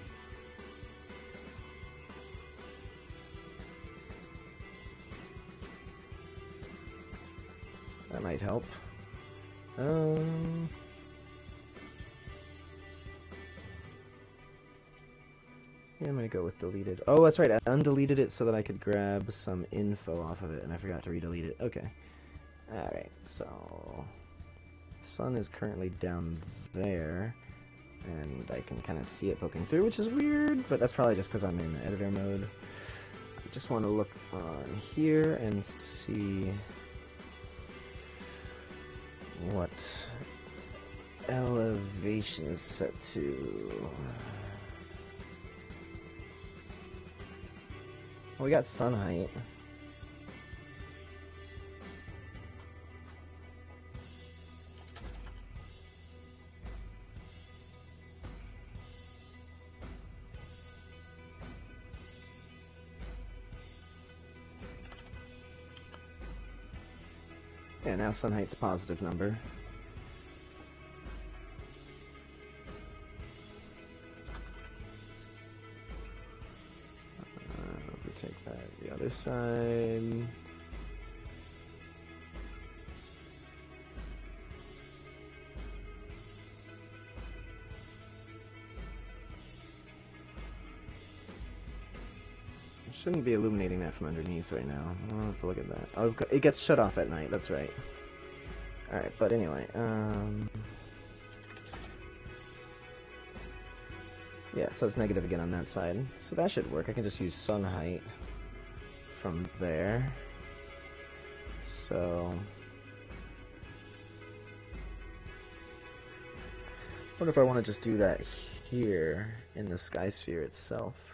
That might help. Yeah, I'm gonna go with deleted. Oh, that's right, I undeleted it so that I could grab some info off of it, and I forgot to redelete it. Okay. Alright, so... Sun is currently down there, and I can kind of see it poking through, which is weird, but that's probably just because I'm in editor mode. I just want to look on here and see what elevation is set to. Well, we got sun height. Yeah, now sun height's a positive number. If we take that the other side. Shouldn't be illuminating that from underneath right now. I'll have to look at that. Oh, it gets shut off at night, that's right. Alright, but anyway, yeah, so it's negative again on that side. So that should work. I can just use sun height from there. So what if I want to just do that here in the sky sphere itself?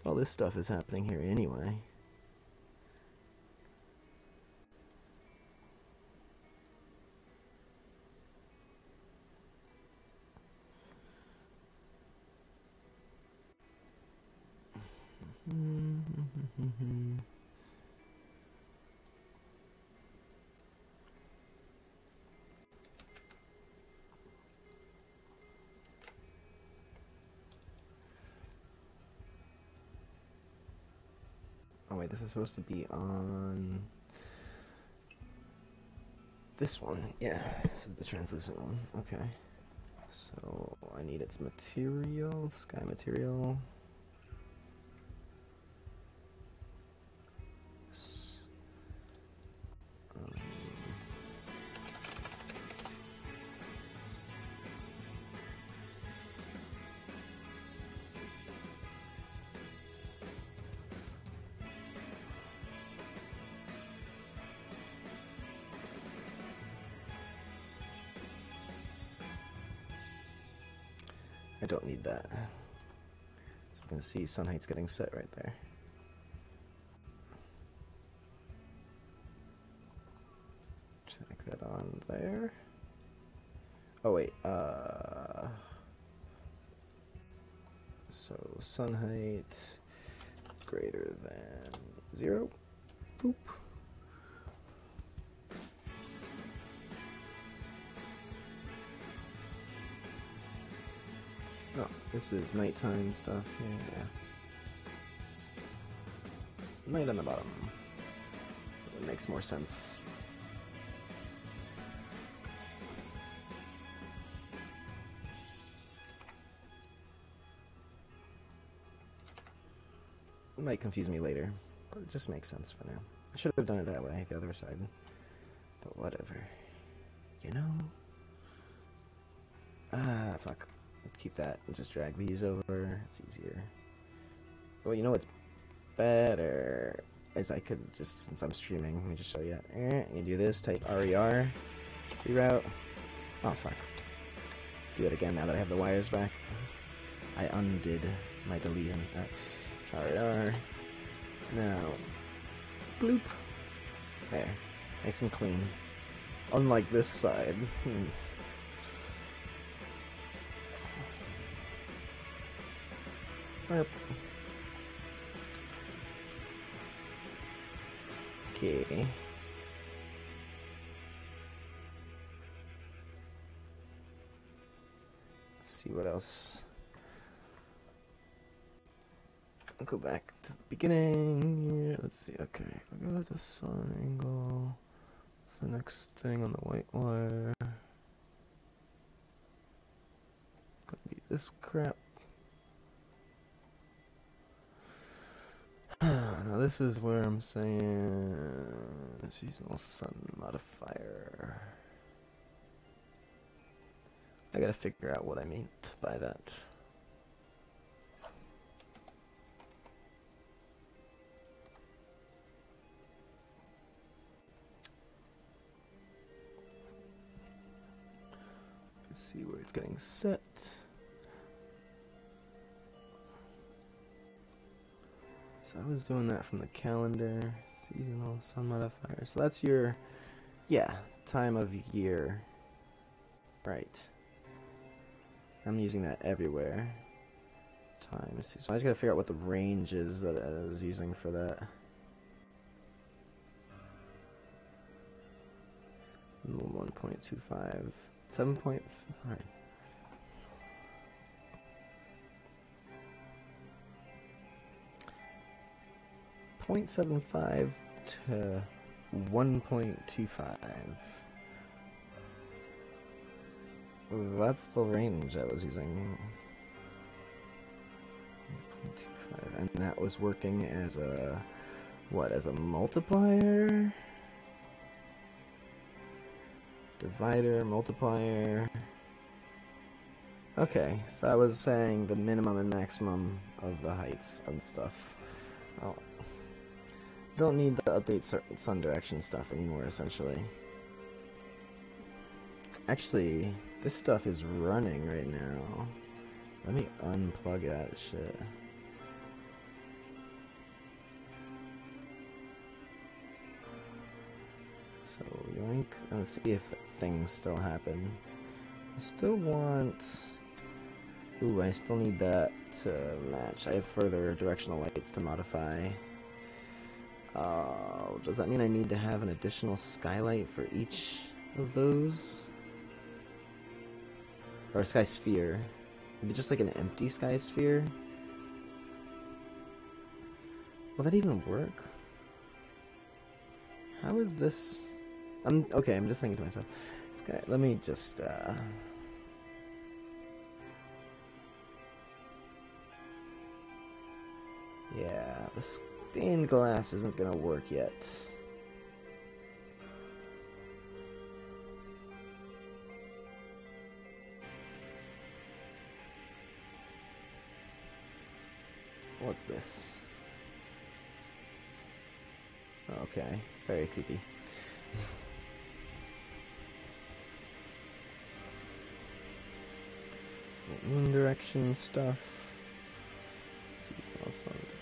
All this stuff is happening here anyway. Oh wait, this is supposed to be on this one. Yeah, this is the translucent one. Okay. So I need its material, sky material. I don't need that. So you can see sun height's getting set right there. Check that on there. Oh wait, so sun height greater than 0. Boop. Oh, this is nighttime stuff. Yeah. Night on the bottom. It makes more sense. It might confuse me later, but it just makes sense for now. I should have done it that way, the other side. But whatever. You know? Ah, fuck. Let's keep that and just drag these over. It's easier. Well, you know what's better? Is I could just, since I'm streaming, let me just show you. You do this, type RER, reroute. Oh, fuck. Do it again now that I have the wires back. I undid my deletion. RER. Now, bloop. There. Nice and clean. Unlike this side. Okay. Let's see what else. I'll go back to the beginning. Yeah, let's see. Okay, we'll go to sun angle. What's the next thing on the white wire? It's gonna be this crap. Now this is where I'm saying seasonal sun modifier. I gotta figure out what I meant by that. Let's see where it's getting set. So I was doing that from the calendar, seasonal sun modifier. So that's your, yeah, time of year. Right. I'm using that everywhere. Time. So I just gotta figure out what the range is that I was using for that. 1.25, 7.5. 0.75 to 1.25. That's the range I was using. 1.25, and that was working as a what? As a multiplier, divider, multiplier. Okay, so I was saying the minimum and maximum of the heights and stuff. Oh, don't need the update sun direction stuff anymore, essentially. Actually, this stuff is running right now. Let me unplug that shit. So, yoink. Let's see if things still happen. I still want... Ooh, I still need that to match. I have further directional lights to modify. Does that mean I need to have an additional skylight for each of those? Or a sky sphere? Maybe just like an empty sky sphere? Will that even work? How is this... okay, I'm just thinking to myself. Sky, let me just, yeah, the stained glass isn't gonna work yet. What's this? Okay, very creepy. Moon direction stuff. Seasonal sun degree.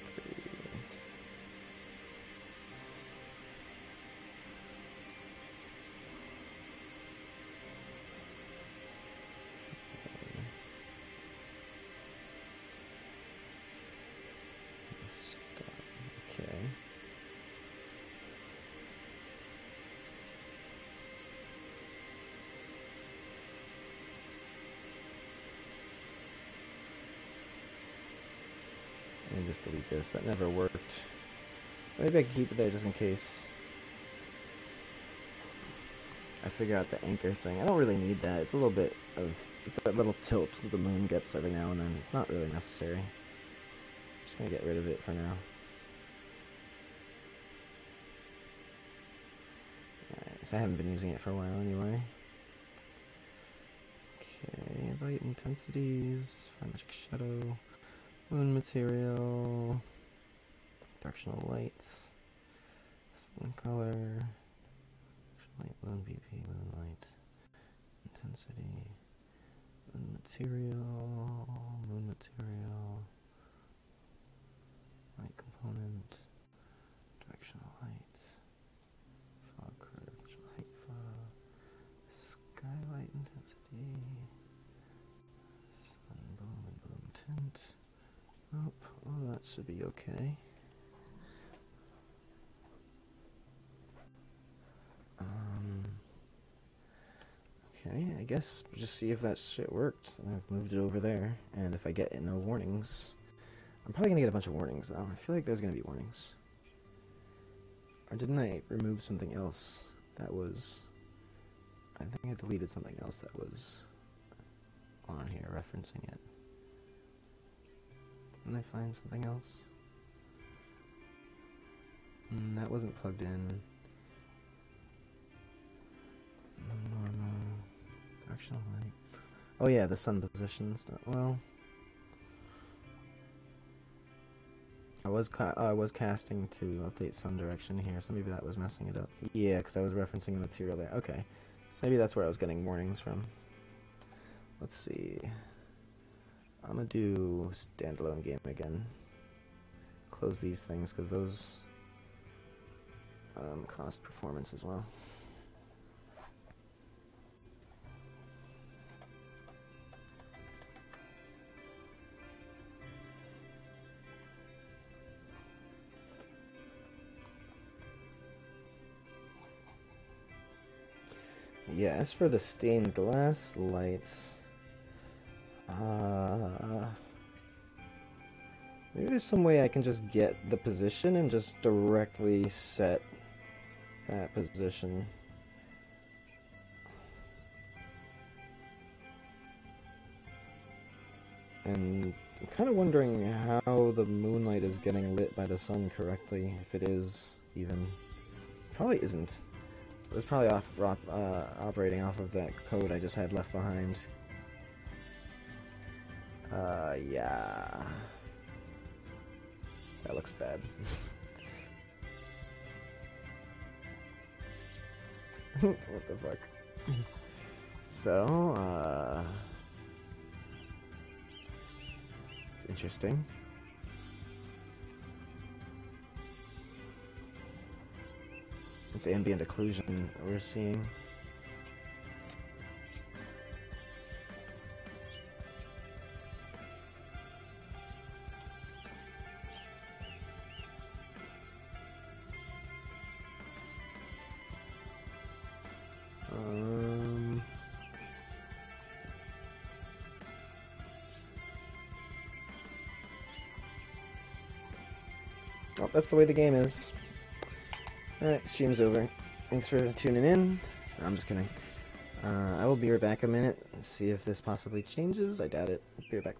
Okay. Let me just delete this. That never worked. Maybe I can keep it there just in case I figure out the anchor thing. I don't really need that. It's a little bit of... It's that little tilt that the moon gets every now and then. It's not really necessary. I'm just going to get rid of it for now. Alright, so I haven't been using it for a while anyway. Okay, light intensities, fine magic shadow, moon material, directional lights, sun color, light, moon BP, moonlight, intensity, moon material, light component, directional light, fog curve, height fog, skylight intensity, sun bloom and bloom tint. Oh, well, that should be okay. Okay, I guess just see if that shit worked. I've moved it over there, and if I get no warnings, I'm probably gonna get a bunch of warnings though. I feel like there's gonna be warnings. Or didn't I remove something else that was... I think I deleted something else that was on here referencing it. Didn't I find something else? That wasn't plugged in. Normal. Directional light. Oh yeah, the sun position stuff. Well... I was casting to update sun direction here, so maybe that was messing it up. Yeah, because I was referencing the material there. Okay, so maybe that's where I was getting warnings from. Let's see. I'm gonna do standalone game again. Close these things because those cost performance as well. Yeah, as for the stained glass lights, maybe there's some way I can just get the position and just directly set that position. And I'm kind of wondering how the moonlight is getting lit by the sun correctly, if it is even. Probably isn't. It was probably operating off of that code I just had left behind. Yeah. That looks bad. What the fuck? So, it's interesting. It's ambient occlusion we're seeing. Oh, that's the way the game is. Alright, stream's over. Thanks for tuning in. No, I'm just kidding. I will be right back a minute and see if this possibly changes. I doubt it. Be right back.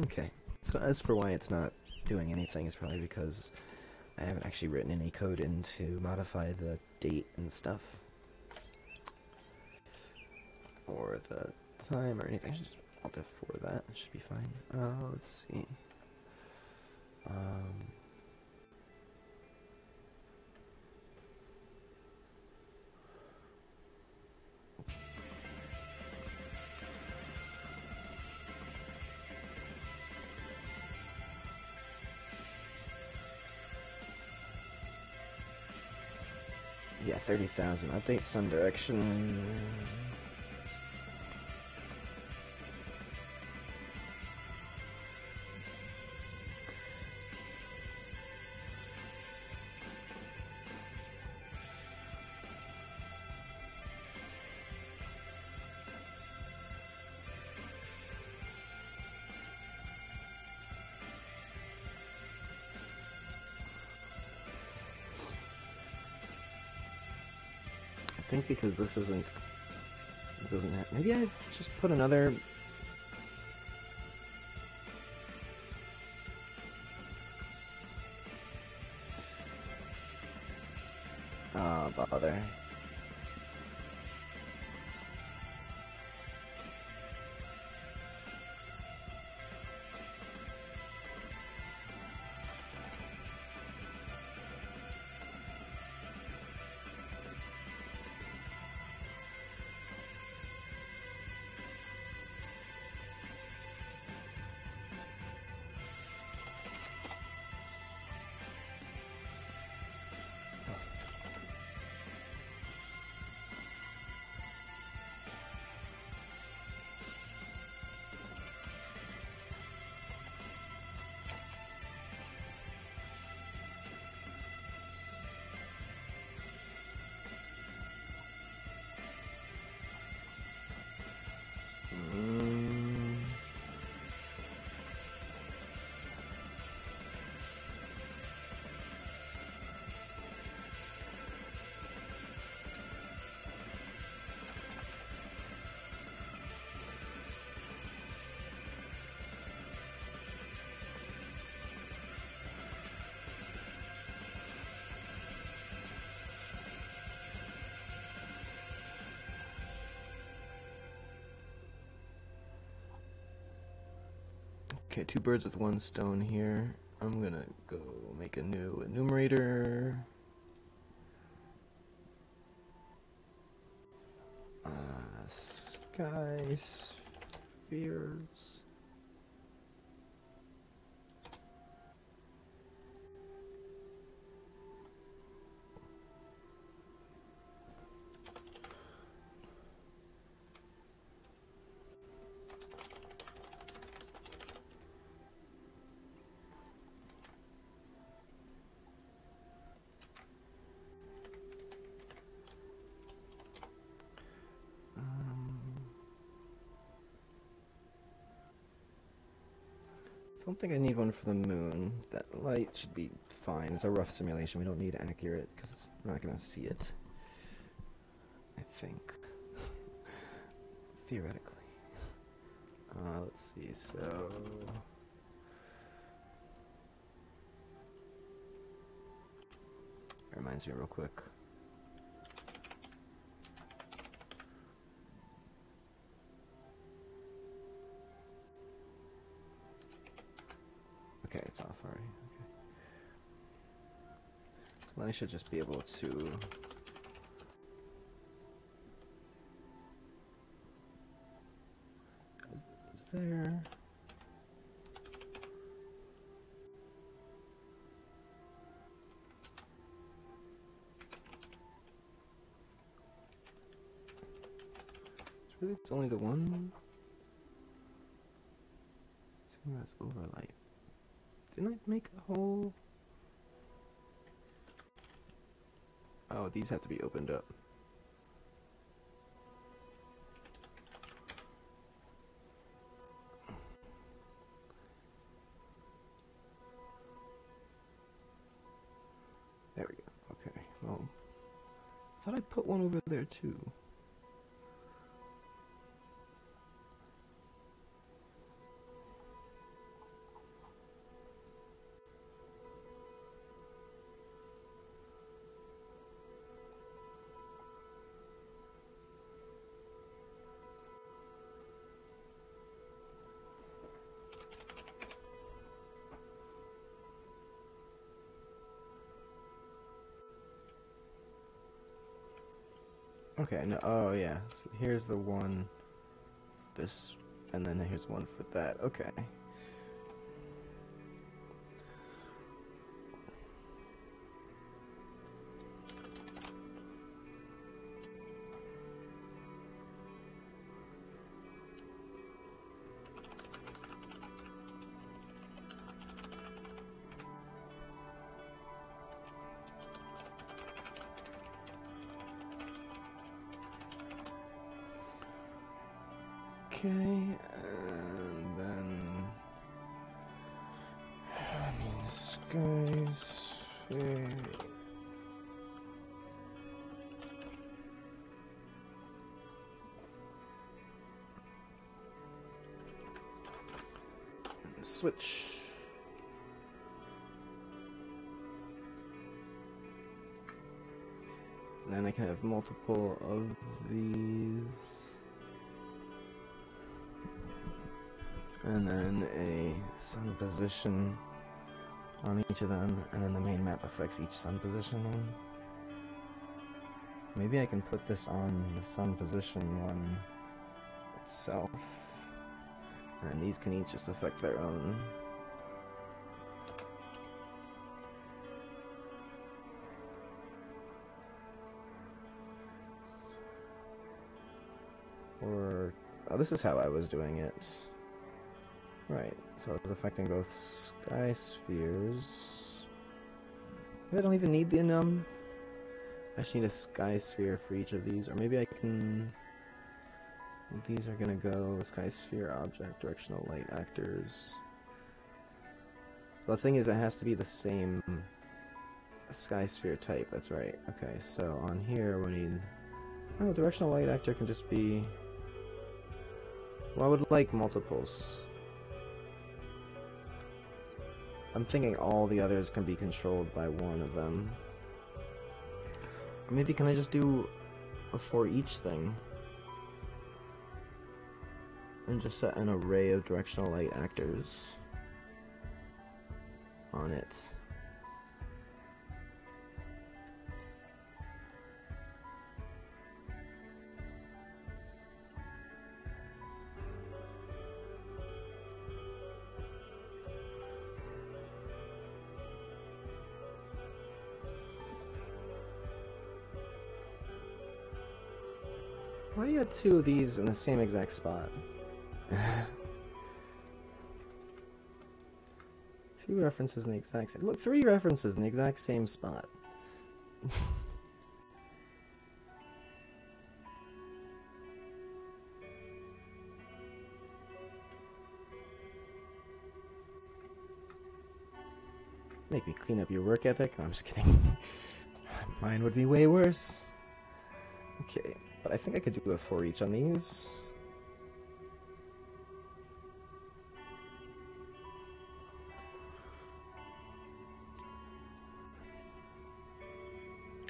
Okay, so as for why it's not doing anything, it's probably because I haven't actually written any code in to modify the date and stuff. Or the time or anything. I should just Alt F4 that. It should be fine. Let's see. Yeah, 30,000. Update sun direction. I think because this isn't, it doesn't have, maybe I just put another, bother. Okay, 2 birds with 1 stone here. I'm gonna go make a new enumerator. Sky spheres. I don't think I need one for the moon. That light should be fine. It's a rough simulation. We don't need accurate because it's not going to see it. I think. Theoretically. Let's see. So. That reminds me real quick. Okay, it's off already. Okay. So then I should just be able to. Is there? Really, it's only the one. I think that's overlight. Didn't I make a whole? Oh, these have to be opened up. There we go. Okay. Well, I thought I put one over there too. Okay, no, oh yeah, so here's the one, this, and then here's one for that, okay. Okay, and then skies. Switch. And then I can have multiple of these. And then a sun position on each of them, and then the main map affects each sun position one. Maybe I can put this on the sun position one itself, and these can each just affect their own. Or, oh, this is how I was doing it. Right, so it's affecting both sky spheres. Maybe I don't even need the enum. I just need a sky sphere for each of these, or maybe I can. These are gonna go sky sphere object, directional light actors. Well, the thing is, it has to be the same sky sphere type. That's right. Okay, so on here we need. Oh, directional light actor can just be. Well, I would like multiples. I'm thinking all the others can be controlled by one of them. Or maybe can I just do a for each thing? And just set an array of directional light actors. on it. Why do you have two of these in the same exact spot? Two references in the exact same... Look, 3 references in the exact same spot. Make me clean up your work ethic? No, I'm just kidding. Mine would be way worse. Okay, but I think I could do a for each on these.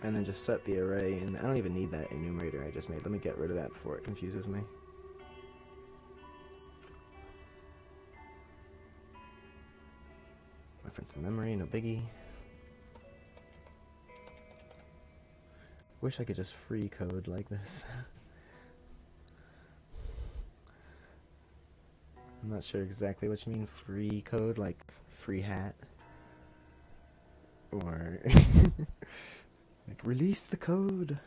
And then just set the array, and I don't even need that enumerator I just made. Let me get rid of that before it confuses me. Reference to memory, no biggie. Wish I could just free code like this. I'm not sure exactly what you mean free code, like free hat. Or like release the code.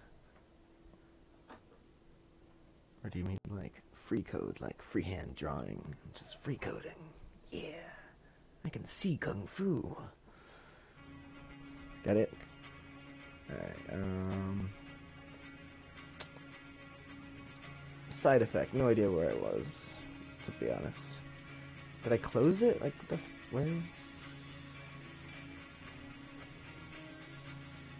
Or do you mean like free code, like freehand drawing, just free coding? Yeah, I can see kung fu. Got it? Alright, side effect, no idea where I was, to be honest. Did I close it? Like, where?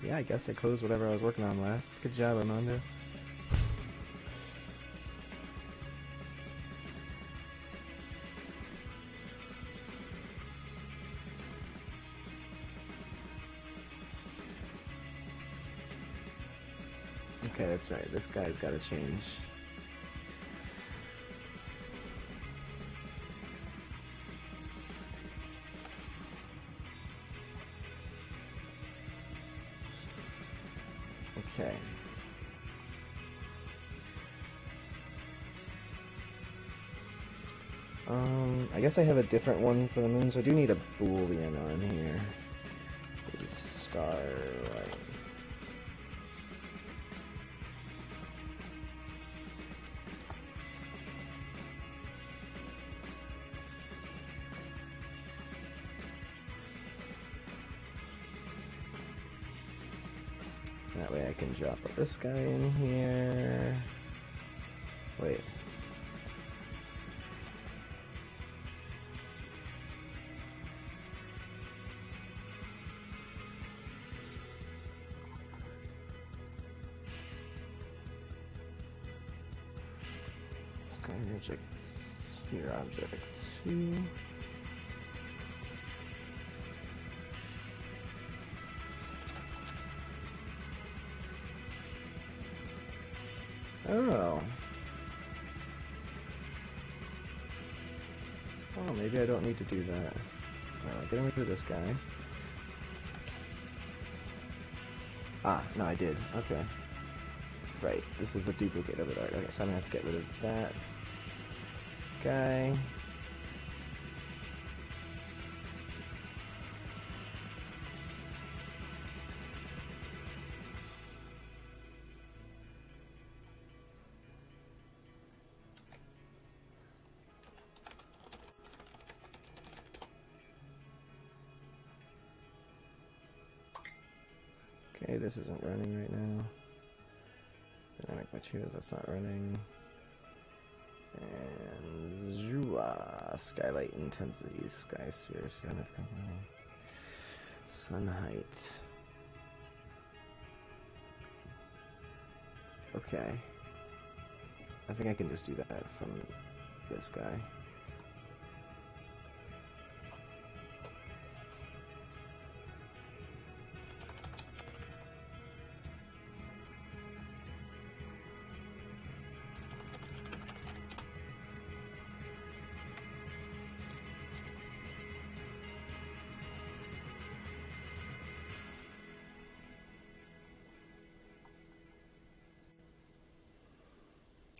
Yeah, I guess I closed whatever I was working on last. Good job, Armando. Okay, that's right. This guy's got to change. Okay. I guess I have a different one for the moon, so I do need a boolean on here. Is star right? That way I can drop this guy in here. Wait. Sky object, sphere object 2. Oh. Oh, maybe I don't need to do that. Getting rid of this guy. Ah, no, I did. Okay. Right, this is a duplicate of it. Okay, so I'm gonna have to get rid of that guy. Okay, this isn't running right now. Dynamic materials, that's not running. And Zhua, skylight intensity, sky sphere, sun height. Okay. I think I can just do that from this guy.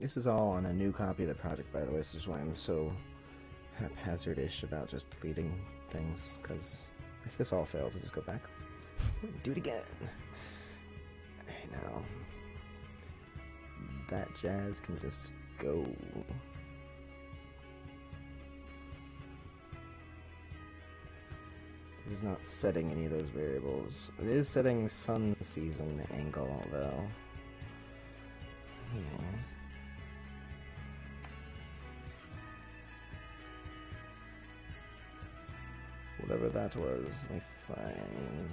This is all on a new copy of the project, by the way, so this is why I'm so haphazard-ish about just deleting things, because if this all fails, I'll just go back and do it again. I know. That jazz can just go. This is not setting any of those variables. It is setting sun season angle, though. Whatever that was, let me find.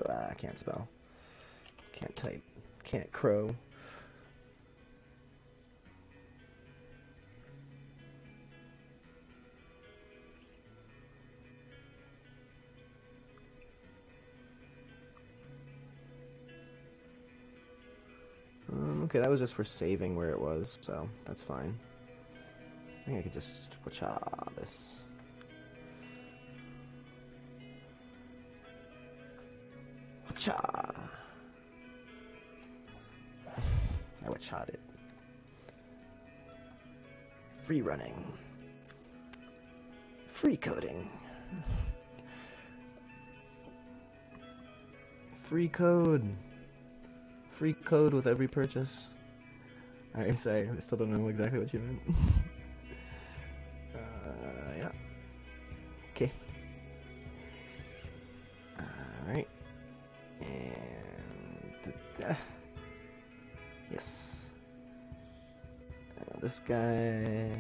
I can't spell. Can't type. Can't crow. Okay, that was just for saving where it was, so that's fine. I think I could just wacha this. Wacha! I wacha'd it. Free running. Free coding. Free code. Free code with every purchase. Alright, sorry, I still don't know exactly what you meant. Yeah. Okay. Alright. And... yes. This guy...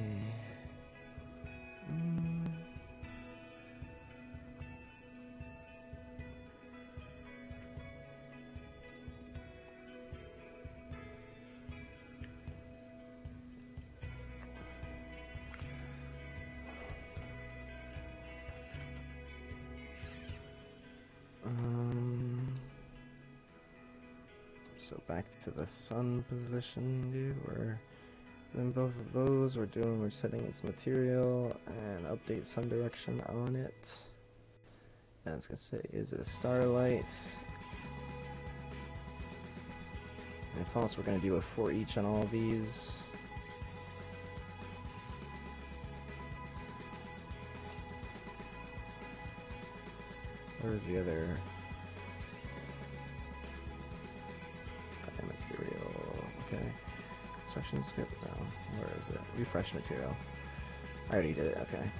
so back to the sun position, dude. We're doing both of those. We're setting its material and update sun direction on it. And it's gonna say, is it a starlight? And false, we're gonna do a for each on all of these. Where's the other sky material? Okay. Construction script? No. Where is it? Refresh material. I already did it, okay.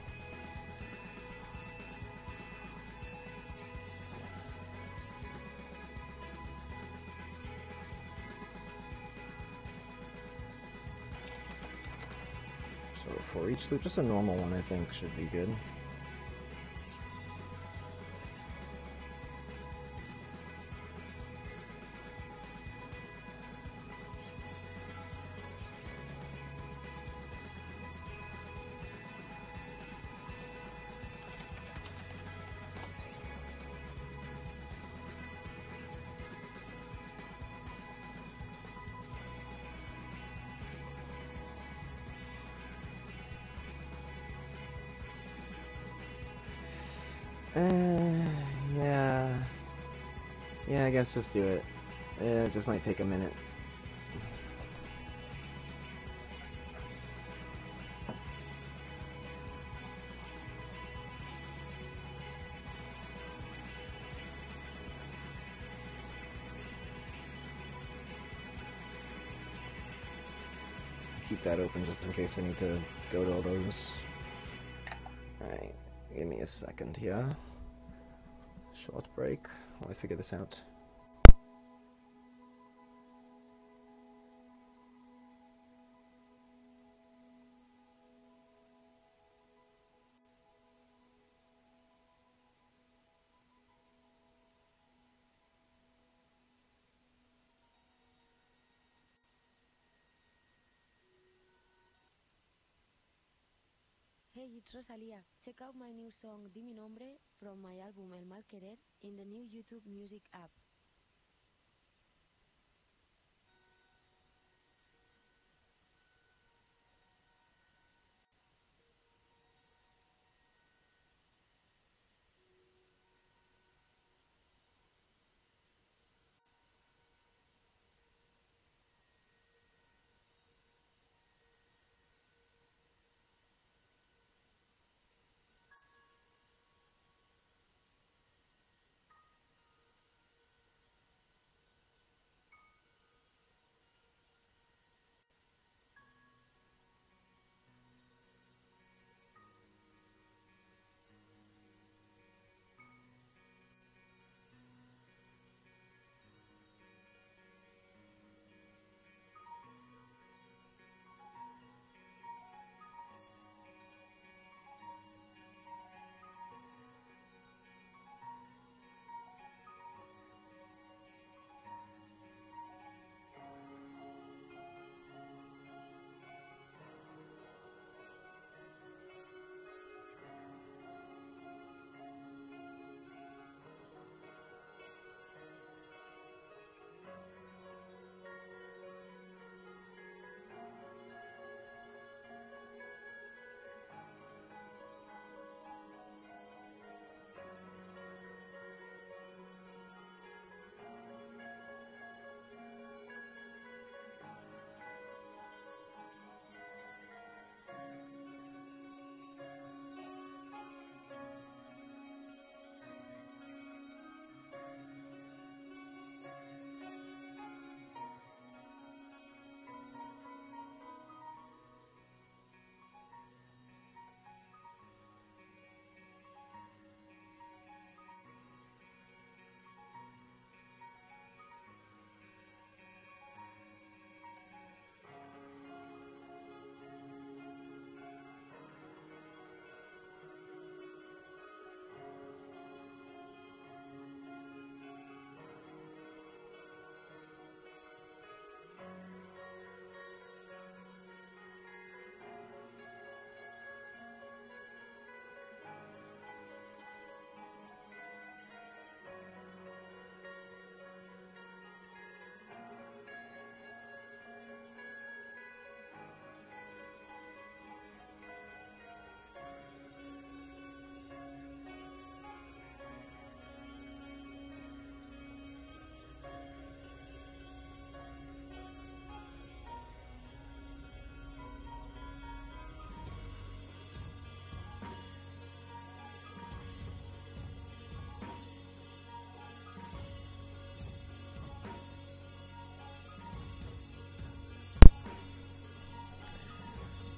So for each loop, just a normal one I think should be good. Yeah, I guess just do it. It just might take a minute. Keep that open just in case I need to go to all those. Alright, give me a second here. Short break while I figure this out. Hey, it's Rosalia. Check out my new song Di Mi Nombre from my album El Mal Querer in the new YouTube Music app.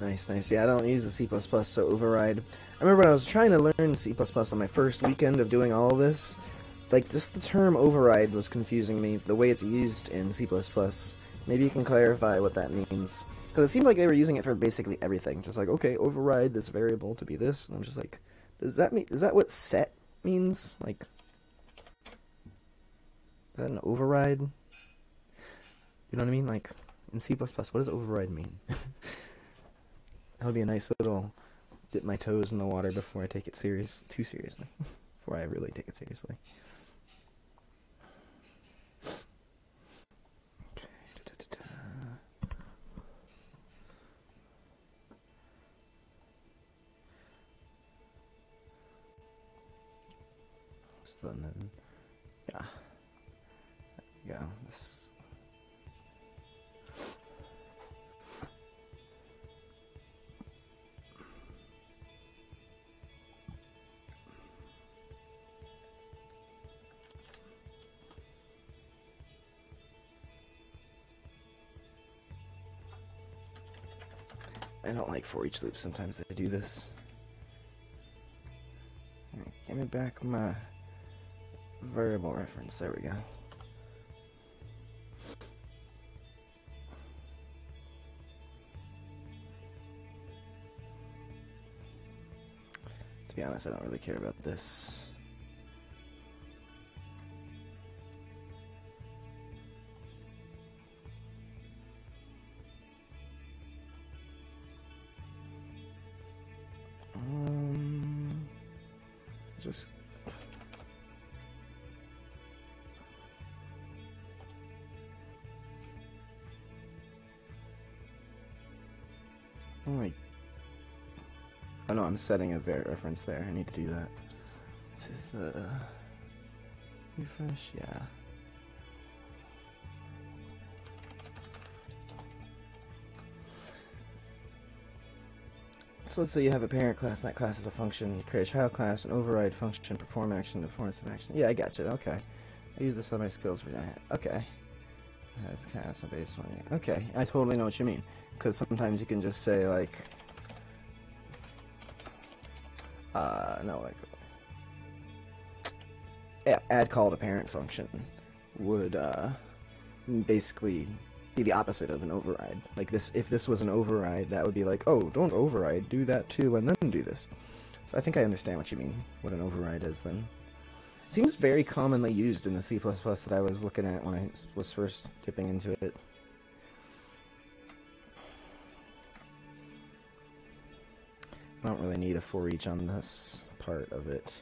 Nice, nice. Yeah, I don't use the C++, so override. I remember when I was trying to learn C++ on my first weekend of doing all this, like, just the term override was confusing me, the way it's used in C++. Maybe you can clarify what that means. Because it seemed like they were using it for basically everything. Just like, okay, override this variable to be this. And I'm just like, is that what set means? Like, is that an override? You know what I mean? Like, in C++, what does override mean? That would be a nice little dip my toes in the water before I take it too seriously. Before I really take it seriously. Okay. So then, yeah. There we go. This. I don't like for each loops. Sometimes they do this. Right, give me back my variable reference. There we go. To be honest, I don't really care about this. Just oh no, I'm setting a var reference there. I need to do that. This is the refresh, yeah. So let's say you have a parent class, and that class is a function. You create a child class, an override function, perform action, performance of action. Yeah, I got you. Okay. I use this on my skills for that. Okay. Has class, a base one. Yeah. Okay, I totally know what you mean. Because sometimes you can just say, like, no, like, yeah, add call to parent function would, basically be the opposite of an override. Like this, if this was an override, that would be like, oh, don't override, do that too, and then do this. So I think I understand what you mean, what an override is then. It seems very commonly used in the C++ that I was looking at when I was first dipping into it. I don't really need a for each on this part of it.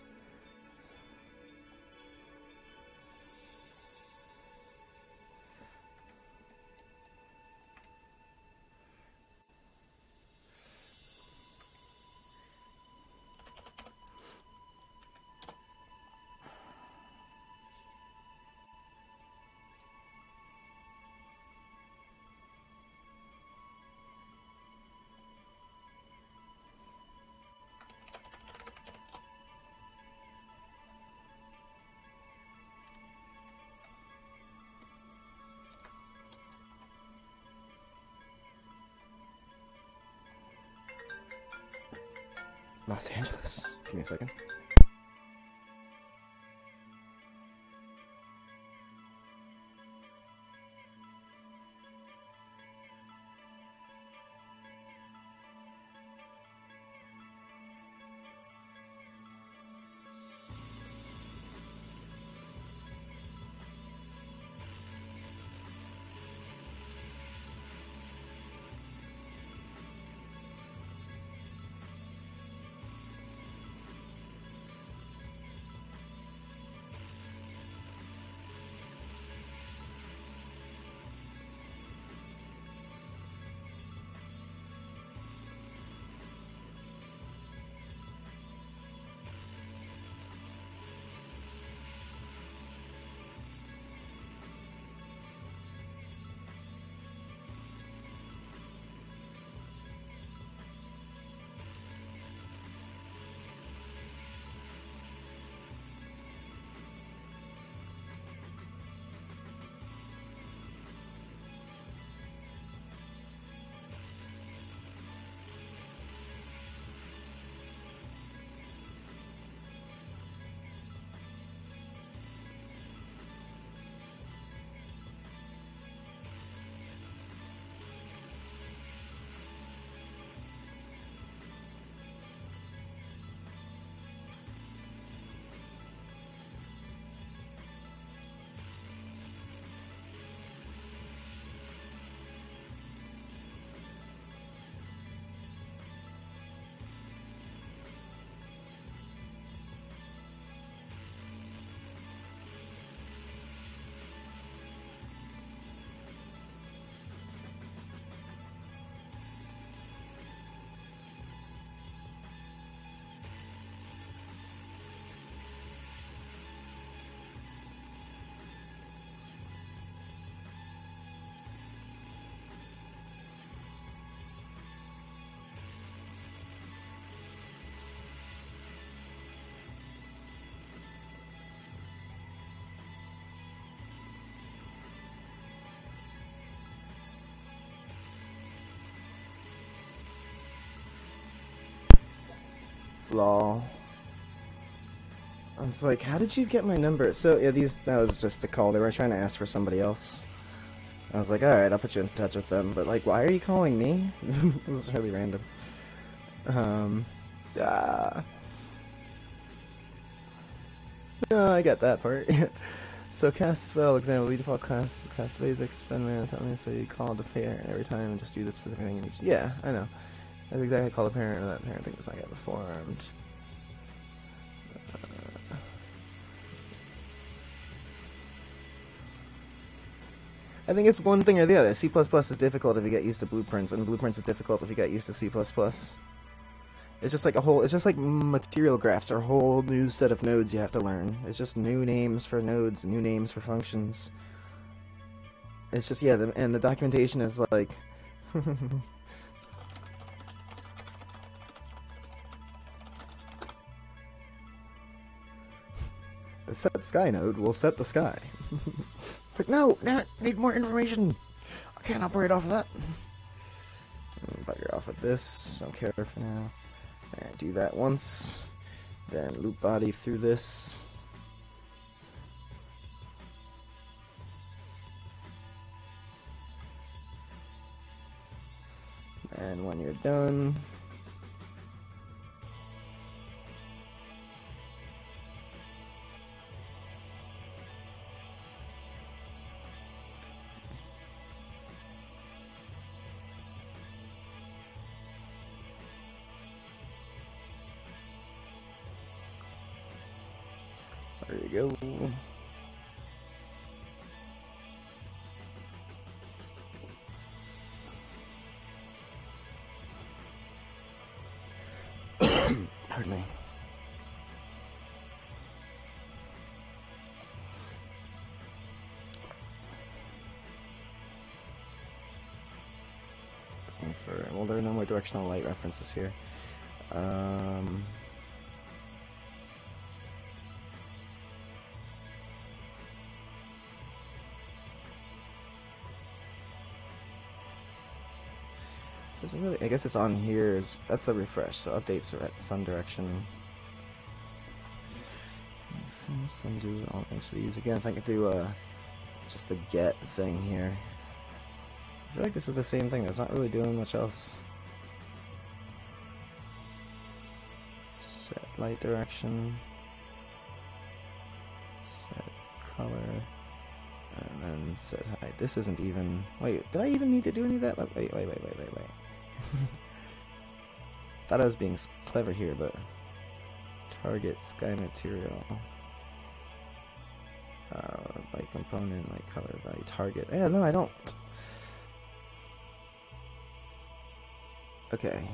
Los Angeles. Give me a second. Lol. I was like, how did you get my number? So, yeah, that was just the call. They were trying to ask for somebody else. I was like, alright, I'll put you in touch with them. But, like, why are you calling me? This is really random. No, I get that part. So, cast spell, example, lead default cast basic, spend mana, tell me, so you call the parent every time and just do this specific thing in each. Yeah, I know. That's exactly call the parent, and that parent thing does not get performed. I think it's one thing or the other. C++ is difficult if you get used to blueprints, and blueprints is difficult if you get used to C++. It's just like it's just like material graphs are a whole new set of nodes you have to learn. It's just new names for nodes, new names for functions. It's just, yeah, and the documentation is like... The set sky node will set the sky. It's like, no, need more information. I can't operate off of that. Bugger off with this. Don't care for now. Alright, do that once. Then loop body through this. And when you're done... There you go. Pardon me. Well, there are no more directional light references here. So really, I guess it's on here. That's the refresh. So updates sun direction. Sun do all things for these again. So I can do just the get thing here. I feel like this is the same thing. It's not really doing much else. Set light direction. Set color. And then set height. This isn't even... Wait, did I even need to do any of that? Wait. Thought I was being clever here, but... Target, sky material. Light component, light color, value, target. Yeah, no, I don't... Okay.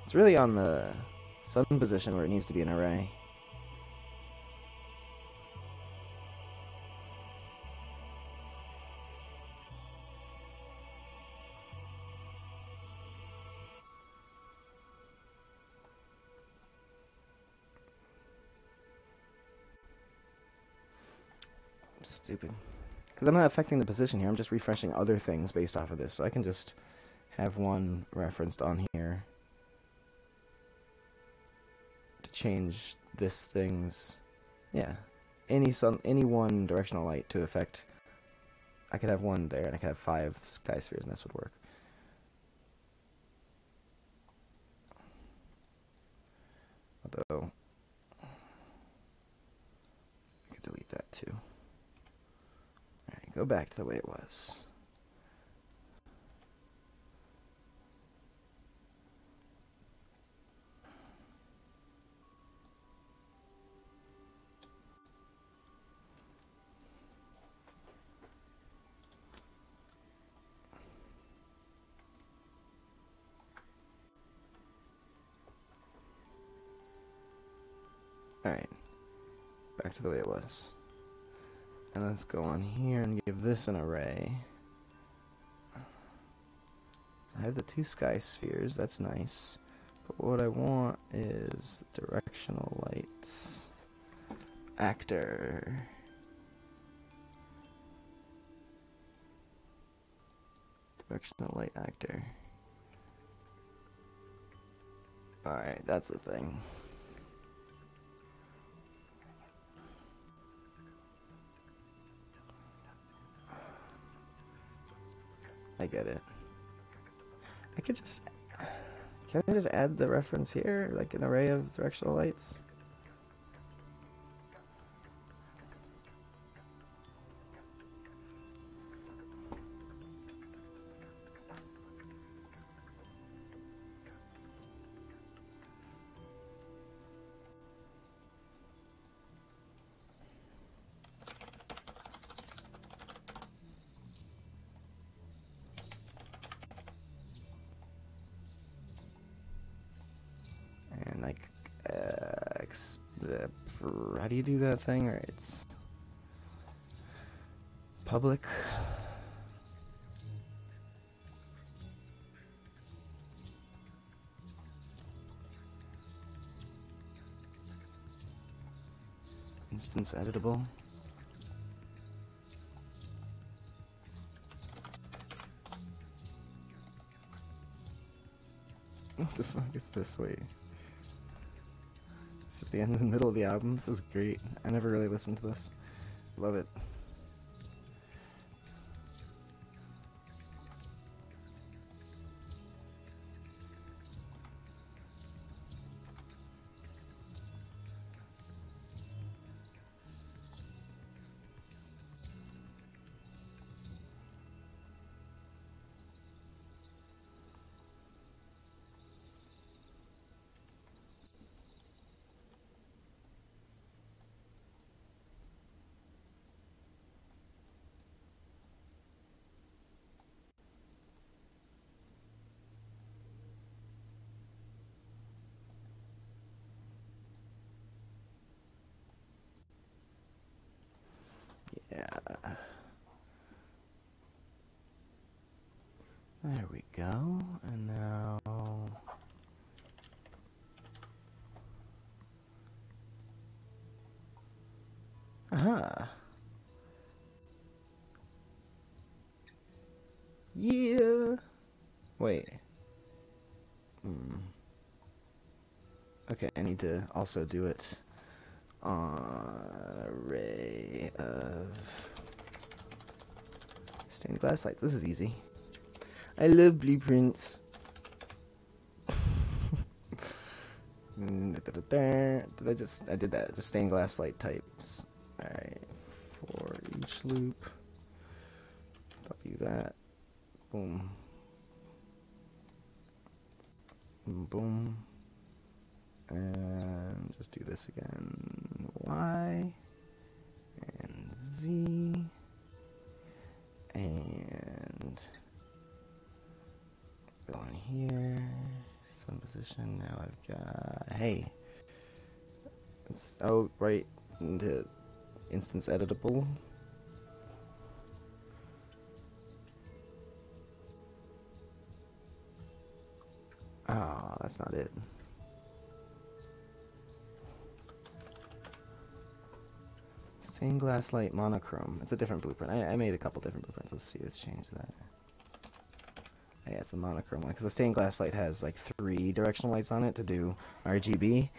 It's really on the sun position where it needs to be an array. Stupid. Because I'm not affecting the position here, I'm just refreshing other things based off of this. So I can just have one referenced on here to change this thing's... Yeah. Any one directional light to affect... I could have one there, and I could have 5 sky spheres, and this would work. Although... I could delete that too. Alright, go back to the way it was. Alright, back to the way it was. And let's go on here and give this an array. So I have the 2 sky spheres, that's nice. But what I want is directional lights. Actor. Directional light actor. Alright, that's the thing. I get it. I could just... Can I just add the reference here? Like an array of directional lights? And like, how do you do that thing? Right, it's public. Instance editable. What the fuck is this? Wait. This is the end of the middle of the album. This is great. I never really listened to this. Love it. Yeah. There we go. And now... Aha. Yeah. Wait. Okay, I need to also do it on array of stained glass lights. This is easy. I love blueprints. I did that. Just stained glass light types. Alright. For each loop. W that. Boom. Boom. And just do this again. Y. And Z. And go on here. Sun position. Now I've got. Hey. It's right into instance editable. Oh, that's not it. Stained glass light monochrome. It's a different blueprint. I made a couple different blueprints. Let's see. Let's change that. Yeah, it's the monochrome one because the stained glass light has like 3 directional lights on it to do RGB.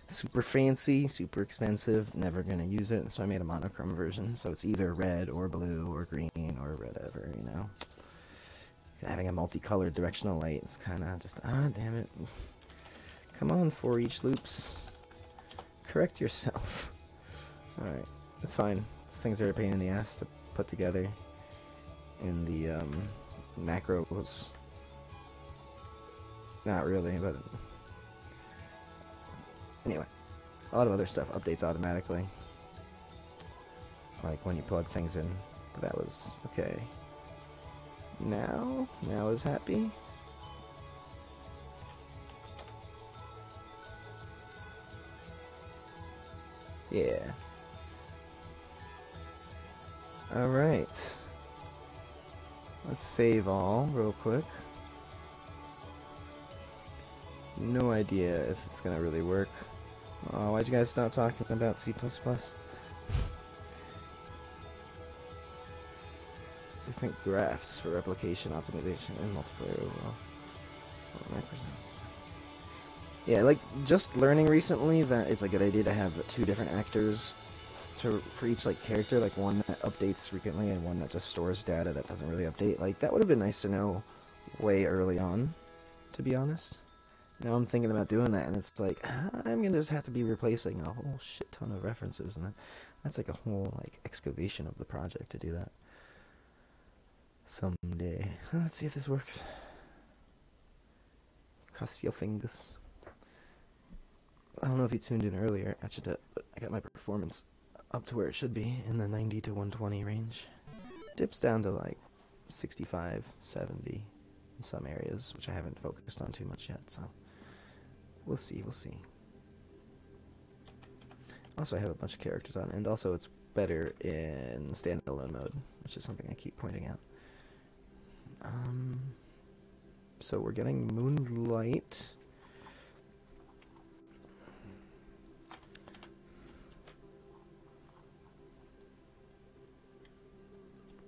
Super fancy, super expensive. Never gonna use it, so I made a monochrome version. So it's either red or blue or green or whatever, you know. Having a multicolored directional light is kind of just, damn it. Come on, for each loops. Correct yourself. Alright, that's fine. These things are a pain in the ass to put together in the macros. Not really, but anyway. A lot of other stuff updates automatically. Like when you plug things in. But that was okay. Now is happy. Yeah. Alright. Let's save all real quick. No idea if it's gonna really work. Oh, why'd you guys stop talking about C++? If different graphs for replication, optimization, and multiplayer overall. Yeah, like, just learning recently that it's a good idea to have 2 different actors for each, like, character, like one that updates frequently and one that just stores data that doesn't really update. Like, that would have been nice to know way early on, to be honest. Now I'm thinking about doing that, and it's like, I'm gonna just have to be replacing a whole shit ton of references, and that's like a whole, like, excavation of the project to do that. Someday. Let's see if this works. Cross your fingers. I don't know if you tuned in earlier, but I got my performance up to where it should be, in the 90 to 120 range. Dips down to like 65, 70 in some areas, which I haven't focused on too much yet, so we'll see. Also, I have a bunch of characters on, and also it's better in standalone mode, which is something I keep pointing out. So we're getting Moonlight.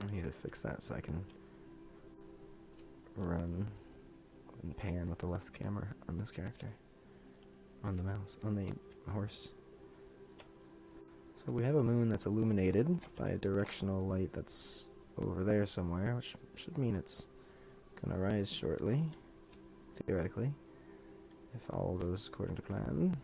I need to fix that so I can run and pan with the left camera on this character. On the mouse, on the horse. So we have a moon that's illuminated by a directional light that's over there somewhere, which should mean it's gonna rise shortly, theoretically, if all goes according to plan.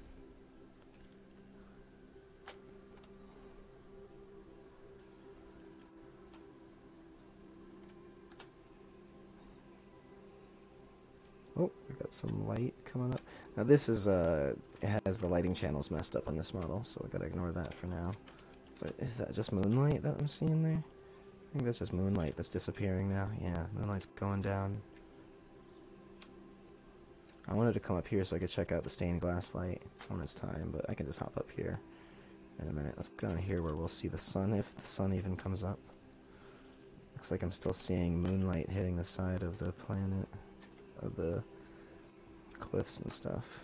Oh, we got some light coming up. Now this is, it has the lighting channels messed up on this model, so I gotta ignore that for now. But is that just moonlight that I'm seeing there? I think that's just moonlight that's disappearing now. Yeah, moonlight's going down. I wanted to come up here so I could check out the stained glass light when it's time, but I can just hop up here in a minute. Let's go here where we'll see the sun, if the sun even comes up. Looks like I'm still seeing moonlight hitting the side of the planet, of the cliffs and stuff.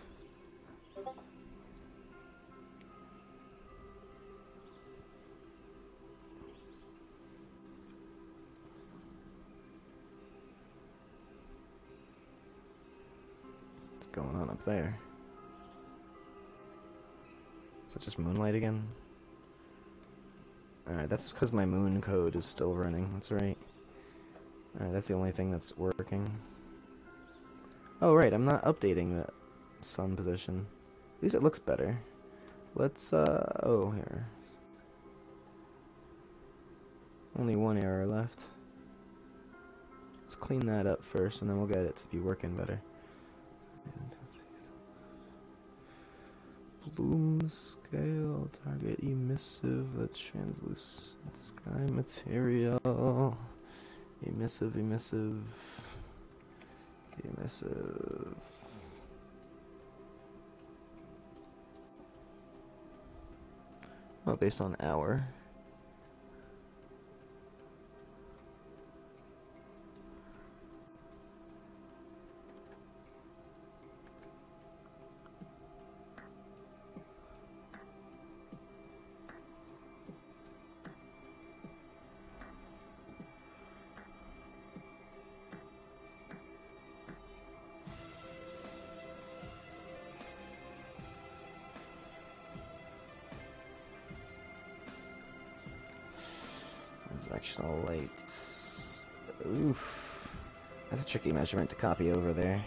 What's going on up there? Is that just moonlight again? Alright, that's because my moon code is still running. That's right. Alright, that's the only thing that's working. Oh, right, I'm not updating the sun position. At least it looks better. Let's, oh, here. Only one error left. Let's clean that up first, and then we'll get it to be working better. Bloom scale, target emissive, the translucent sky material. Emissive. Oh, based on hour. Directional lights. Oof. That's a tricky measurement to copy over there.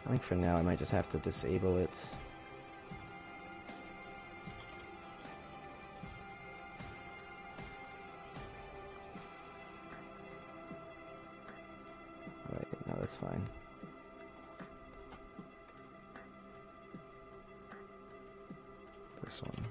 I think for now I might just have to disable it. Alright, now that's fine. This one.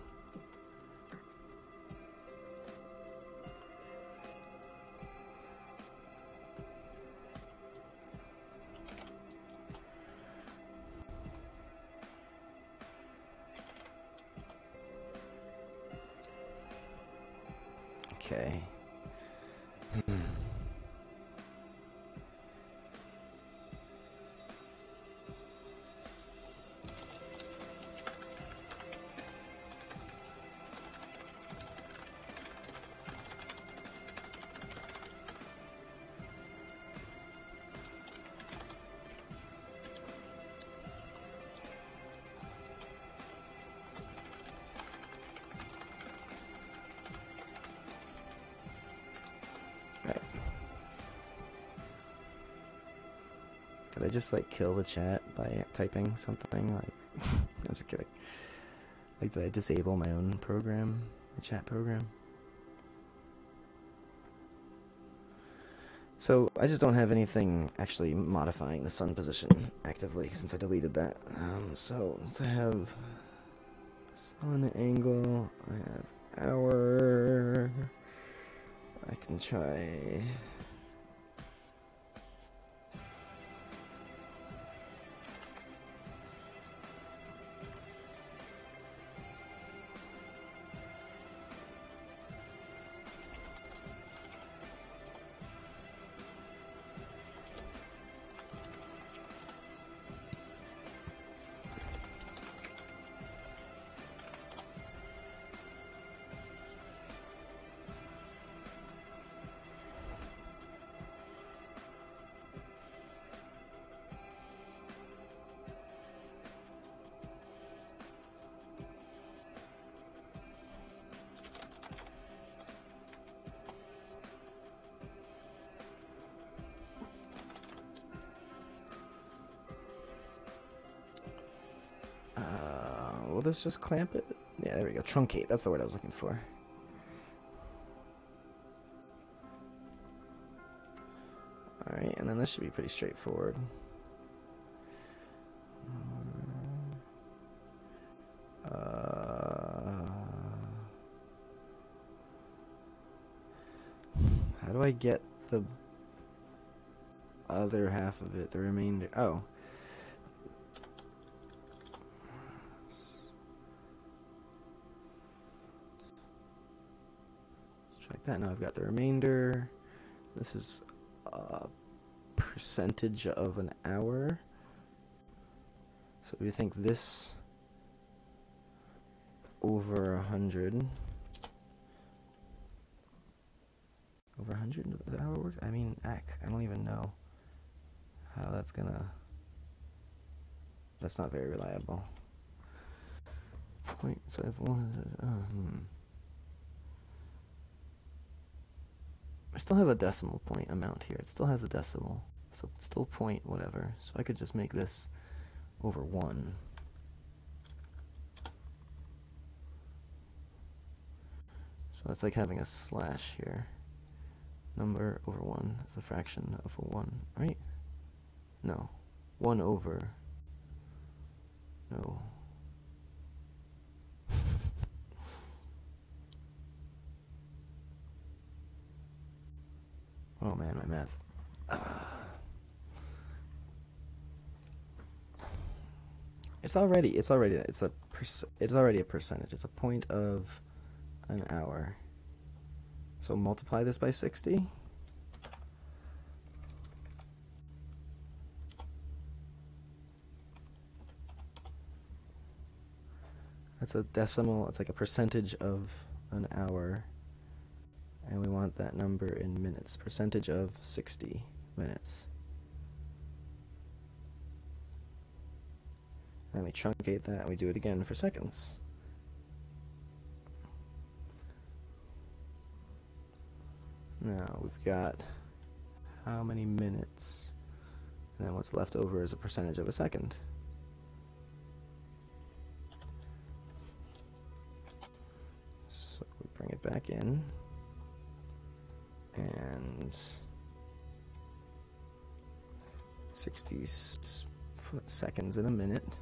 Okay. Did I just like kill the chat by typing something? Like, I'm just kidding. Like, did I disable my own program, the chat program? So I just don't have anything actually modifying the sun position actively since I deleted that. So since I have sun angle, I have hour. I can try. Will this just clamp it? Yeah, there we go. Truncate. That's the word I was looking for. Alright, and then this should be pretty straightforward. How do I get the other half of it, the remainder? Oh. Check that. Now I've got the remainder. This is a percentage of an hour. So we think this over 100. Over 100? Is that how it works? I mean, I don't even know how that's gonna... That's not very reliable. 0.71. I still have a decimal point amount here. It still has a decimal. So it's still point whatever. So I could just make this over 1. So that's like having a slash here. Number over 1 is a fraction of a 1, right? No. 1 over. No. Oh man, my math. It's already a percentage. It's a point of an hour. So multiply this by 60. That's a decimal. It's like a percentage of an hour. And we want that number in minutes. Percentage of 60 minutes. Then we truncate that and we do it again for seconds. Now we've got how many minutes? And then what's left over is a percentage of a second. So we bring it back in. And 60 seconds in a minute.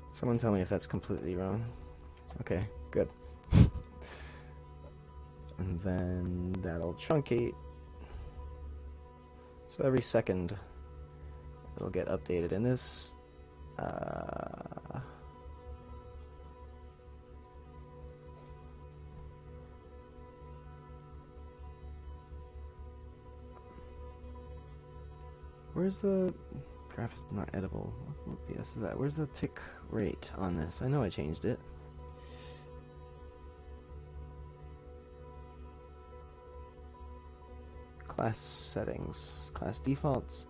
Someone tell me if that's completely wrong. Okay, good. And then that'll truncate. So every second it'll get updated. And this where's the graph is not edible. What BS is that? Where's the tick rate on this? I know I changed it. Class settings, class defaults,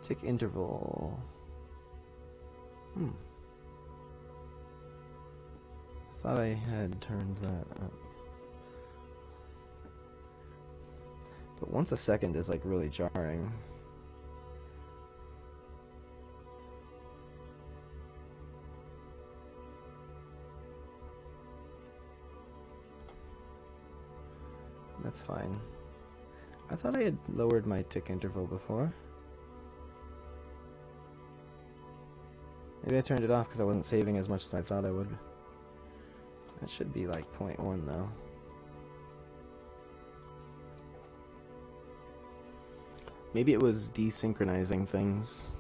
tick interval. I thought I had turned that up. But once a second is like really jarring. That's fine. I thought I had lowered my tick interval before. Maybe I turned it off because I wasn't saving as much as I thought I would. That should be like 0.1 though. Maybe it was desynchronizing things.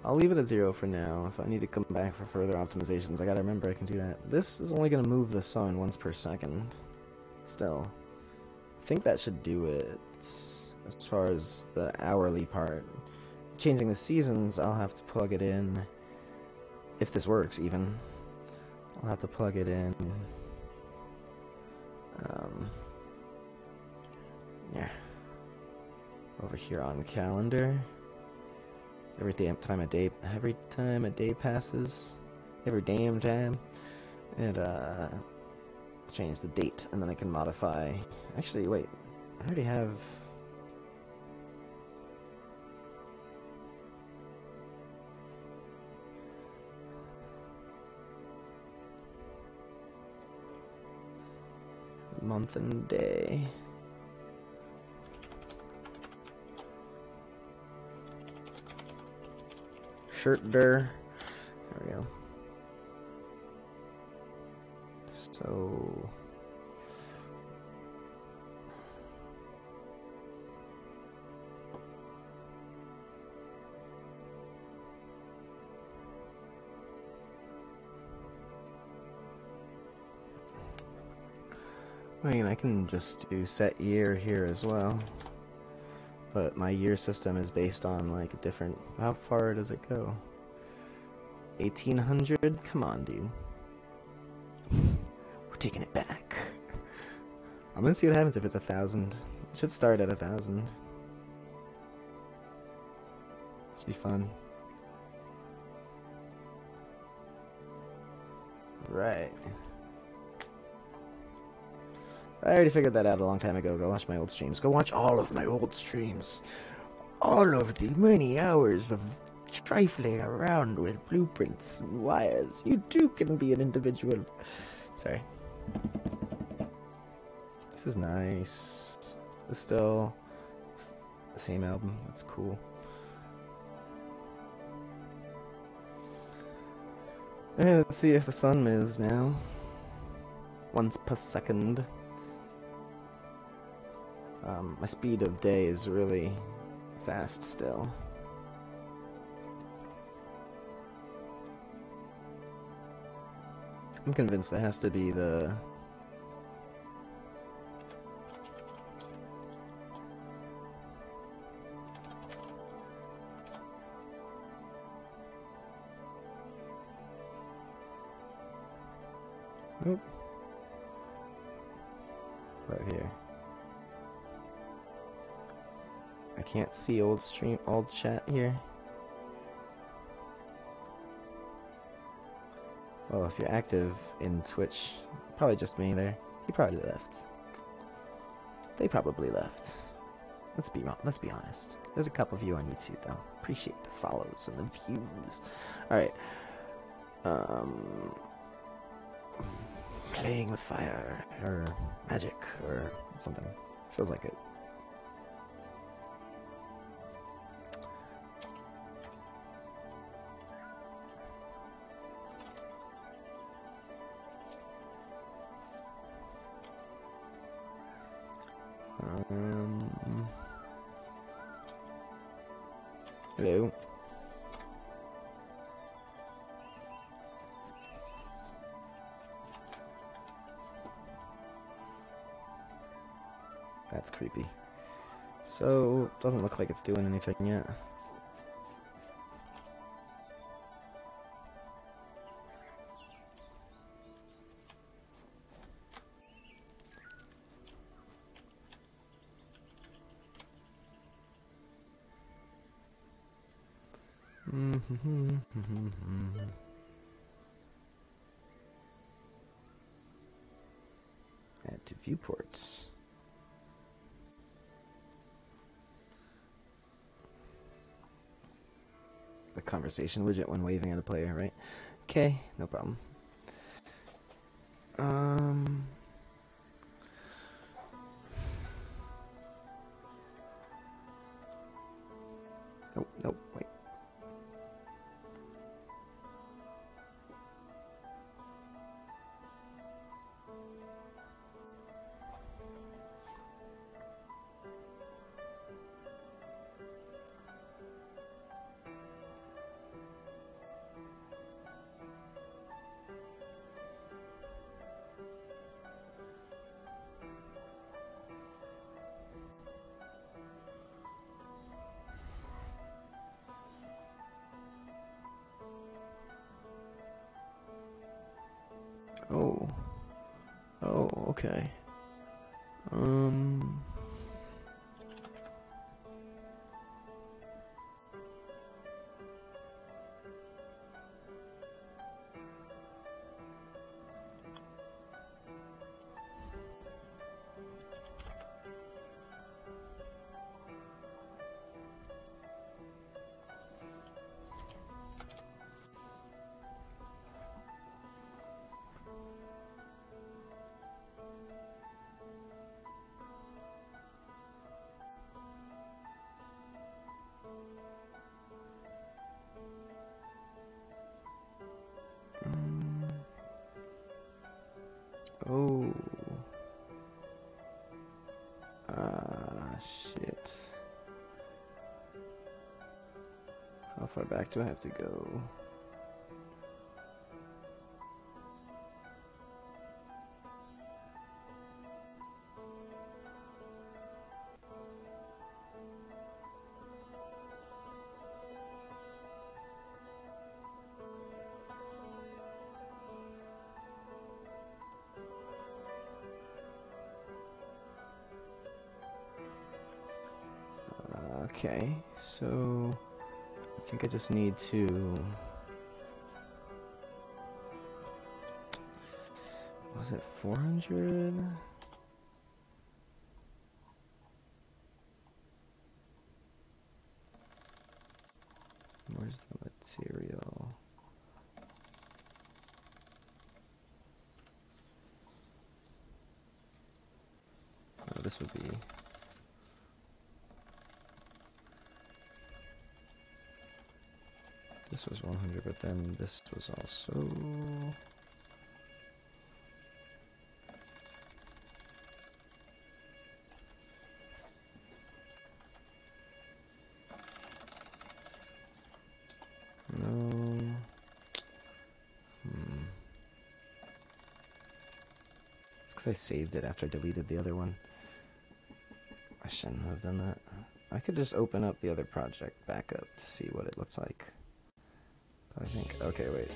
I'll leave it at 0 for now. If I need to come back for further optimizations, I gotta remember I can do that. This is only gonna move the sun once per second. Still, I think that should do it as far as the hourly part. Changing the seasons, I'll have to plug it in. If this works, even. I'll have to plug it in. Yeah. Over here on calendar. Every time a day passes, every damn time, and change the date, and then I can modify. Actually, wait, I already have. Month and day. Shirt der. There we go. So I mean, I can just do set year here as well. But my year system is based on like a different... How far does it go? 1800? Come on, dude. We're taking it back. I'm gonna see what happens if it's 1,000. It should start at 1,000. This will be fun. Right. I already figured that out a long time ago. Go watch my old streams. Go watch all of my old streams. All of the many hours of trifling around with blueprints and wires. You too can be an individual. Sorry. This is nice. It's still the same album. That's cool. Okay, let's see if the sun moves now. Once per second. My speed of day is really fast still. I'm convinced that has to be the... Oop. Right here. I can't see old chat here. Well, if you're active in Twitch, probably just me there. He probably left. They probably left. Let's be honest. There's a couple of you on YouTube though. Appreciate the follows and the views. Alright. Playing with fire or magic or something. Feels like it. Hello. That's creepy. So, doesn't look like it's doing anything yet. Add to viewports. conversation widget when waving at a player, right? Okay, no problem. Nope, wait. Oh, okay. Oh. Shit. How far back do I have to go? Okay, so I think I just need to... Was it 400? Where's the material? Oh, this would be... This was 100, but then this was also... No... It's because I saved it after I deleted the other one. I shouldn't have done that. I could just open up the other project back up to see what it looks like. But I think... Okay, wait.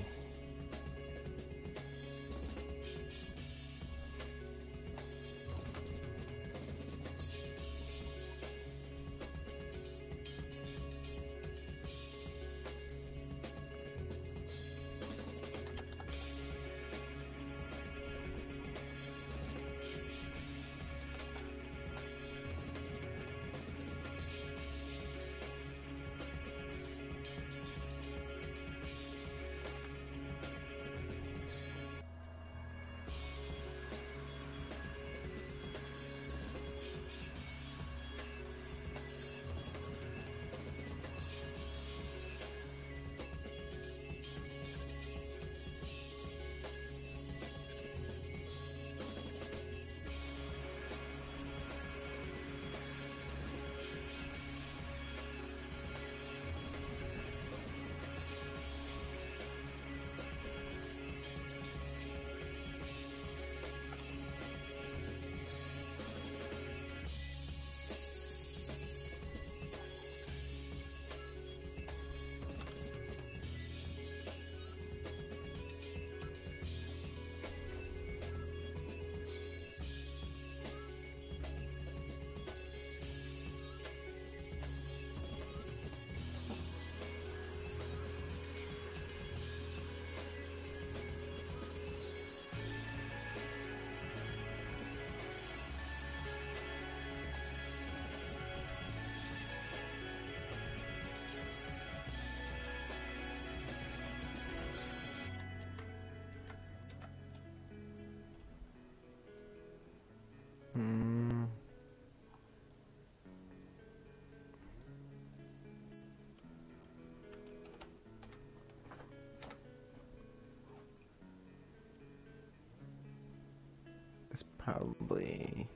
probably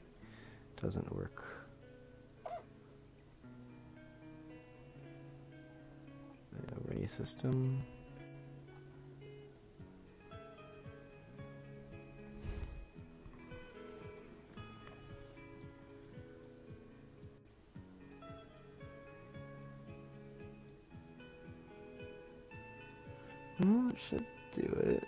doesn't work. Array system. Oh, it should do it.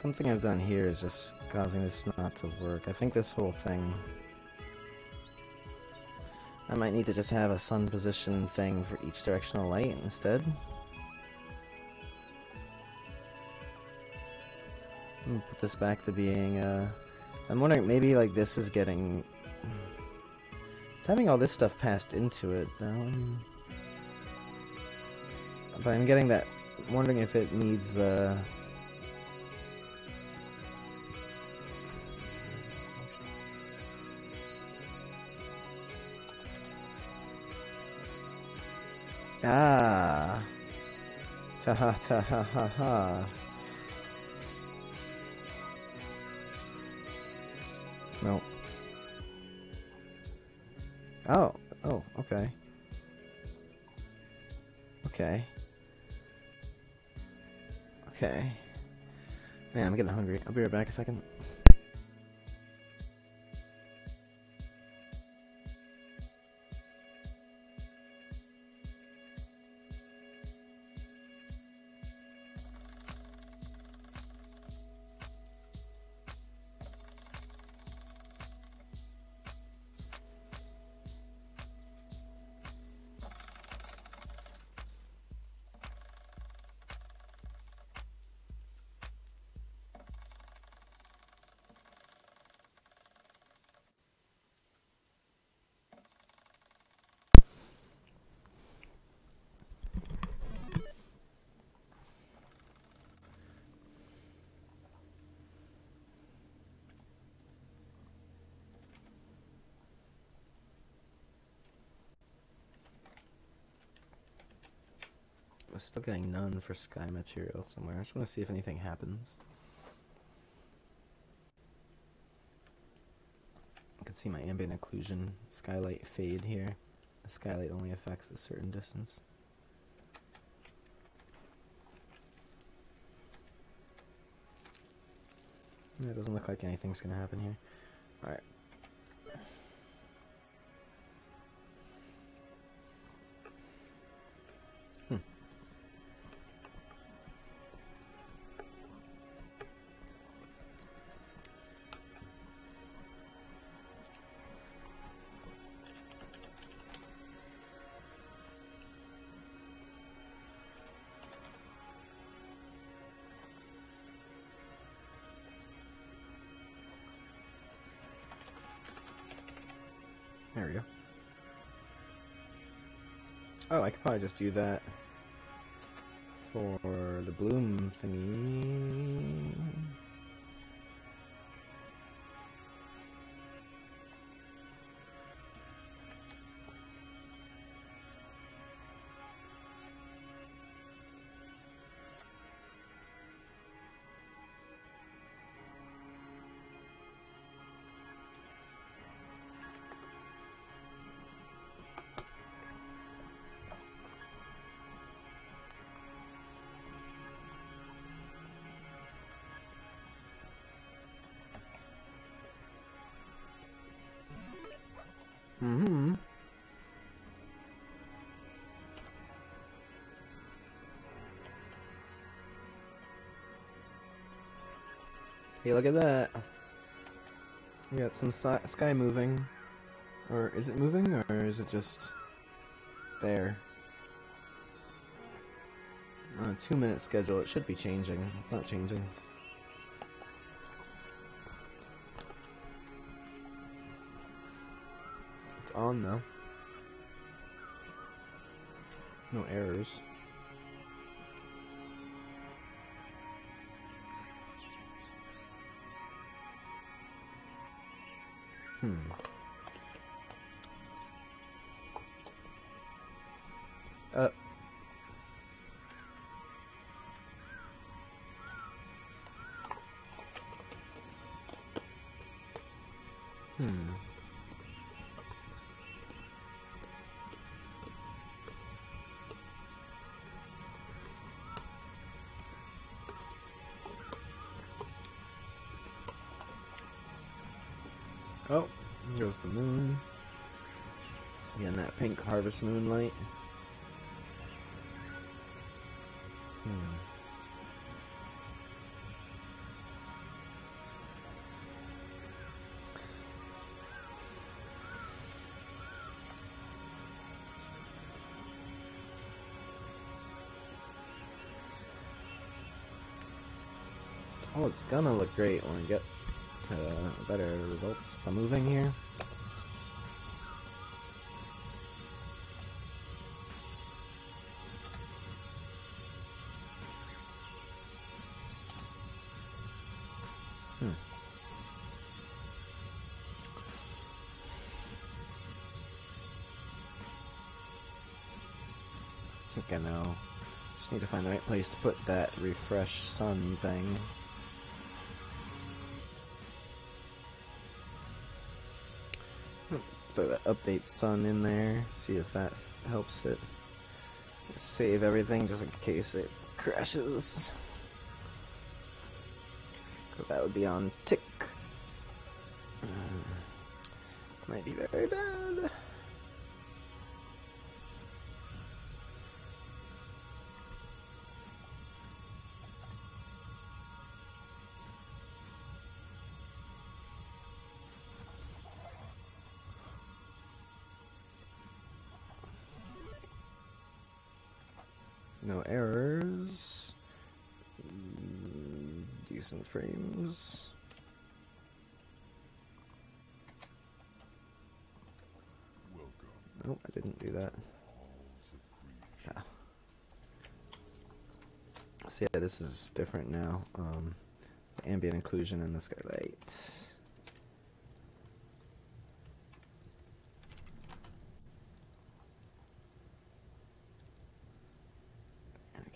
Something I've done here is just causing this not to work. I think this whole thing... I might need to just have a sun position thing for each directional light instead. I'm gonna put this back to being, I'm wondering, maybe, like, this is getting... It's having all this stuff passed into it, though. But I'm getting that... I'm wondering if it needs, Ah! Ta ha ta ha ha ha. Nope. Oh, okay. Okay. Okay. Man, I'm getting hungry. I'll be right back a second. still getting none for sky material somewhere. I just want to see if anything happens. I can see my ambient occlusion skylight fade here. The skylight only affects a certain distance. It doesn't look like anything's gonna happen here. Alright. There we go. Oh, I could probably just do that for the bloom thingy. Mm-hmm. Hey, look at that. We got some sky moving. Or is it moving, or is it just there? On a 2-minute schedule, it should be changing. It's not changing. It's on though. No errors. Uh. Oh, here goes the moon. Again, that pink harvest moonlight. Oh, it's gonna look great when we get to better results. I'm moving here. I think I know. Just need to find the right place to put that refresh sun thing. Throw that update sun in there, see if that helps it. Save everything just in case it crashes. Because that would be on tick. Might be very bad. No errors. Decent frames. Nope, I didn't do that. Yeah. So yeah, this is different now. The ambient occlusion and the skylight.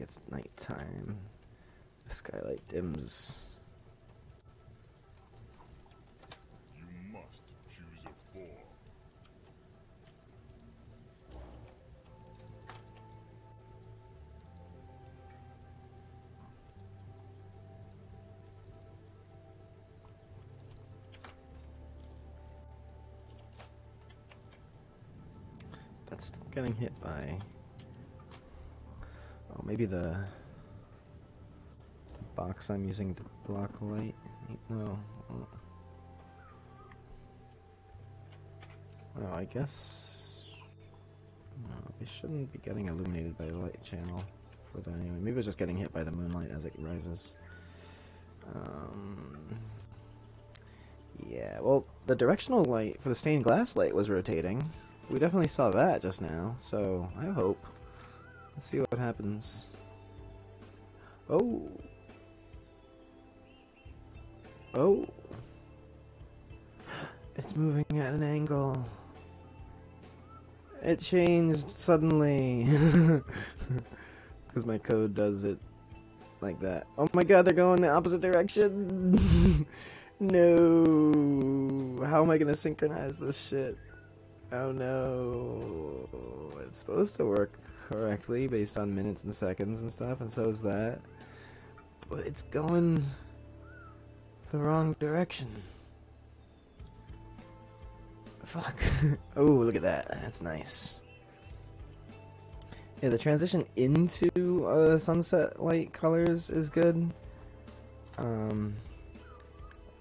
gets nighttime. The skylight dims. You must choose a form. That's still getting hit by... Oh, maybe the box I'm using to block light? No. Well, I guess... No, they shouldn't be getting illuminated by the light channel for that anyway. Maybe it's just getting hit by the moonlight as it rises. Yeah, well, the directional light for the stained glass light was rotating. We definitely saw that just now, so I hope. Let's see what happens. Oh! Oh! It's moving at an angle. It changed suddenly. Because my code does it like that. Oh my god, they're going the opposite direction! No! How am I gonna synchronize this shit? Oh no. It's supposed to work correctly based on minutes and seconds and stuff, and so is that. But it's going the wrong direction. Fuck. Oh, look at that. That's nice. Yeah, the transition into sunset light colors is good.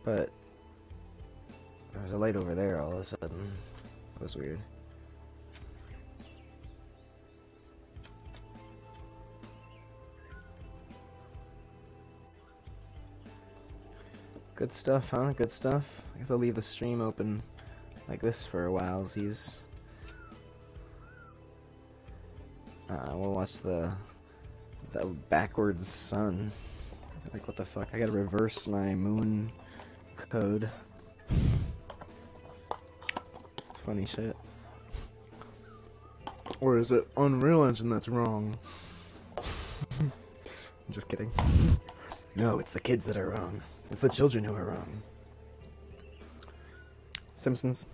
But there's a light over there all of a sudden. That was weird. Good stuff, huh? Good stuff. I guess I'll leave the stream open like this for a while. We'll watch the backwards sun. Like, what the fuck? I gotta reverse my moon code. It's funny shit. Or is it Unreal Engine that's wrong? I'm just kidding. No, it's the kids that are wrong. It's the children who are wrong. Simpsons.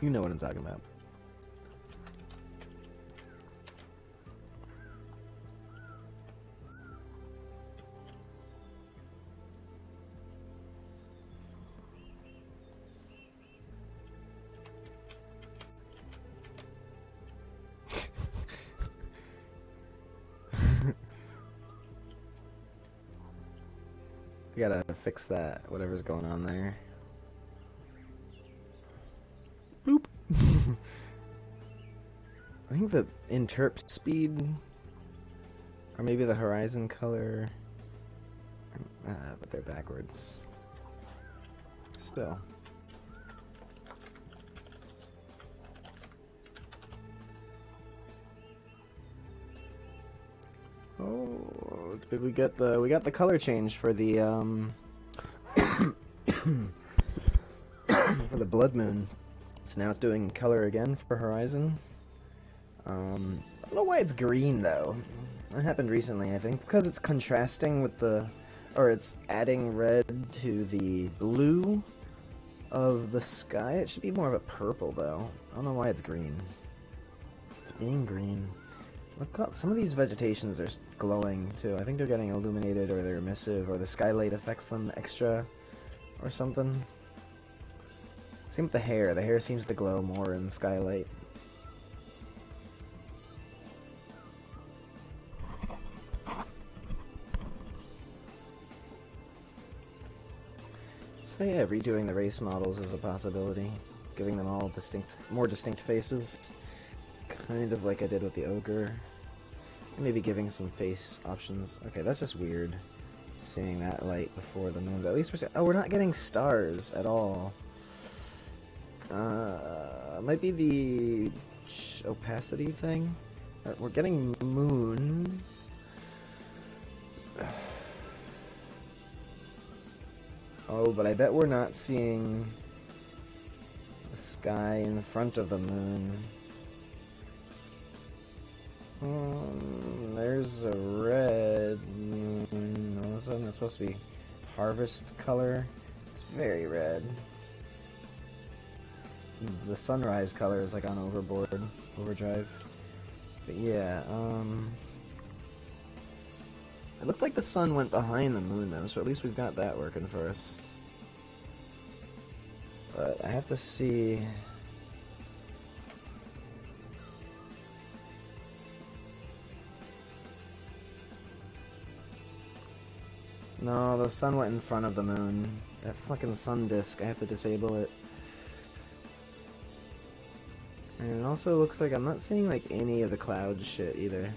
You know what I'm talking about. I gotta fix that, whatever's going on there. Boop. I think the interp speed, or maybe the horizon color, but they're backwards. Still. Oh, did we get the color change for the for the blood moon. So now it's doing color again for horizon. I don't know why it's green though. That happened recently, I think, because it's contrasting with it's adding red to the blue of the sky. It should be more of a purple though. I don't know why it's green. It's being green. Look up, some of these vegetations are glowing too. I think they're getting illuminated or they're emissive or the skylight affects them extra or something. Same with the hair. The hair seems to glow more in skylight. So yeah, redoing the race models is a possibility. Giving them all more distinct faces. Kind of like I did with the ogre. Maybe giving some face options. Okay, that's just weird. Seeing that light before the moon. But at least we're not getting stars at all. Might be the opacity thing. We're getting moon. Oh, but I bet we're not seeing the sky in front of the moon. There's a red moon. All of a sudden, that's supposed to be harvest color. It's very red. The sunrise color is like on overdrive. But yeah, it looked like the sun went behind the moon though, so at least we've got that working first. But I have to see. No, the sun went in front of the moon. That fucking sun disk, I have to disable it. And it also looks like I'm not seeing like any of the cloud shit either.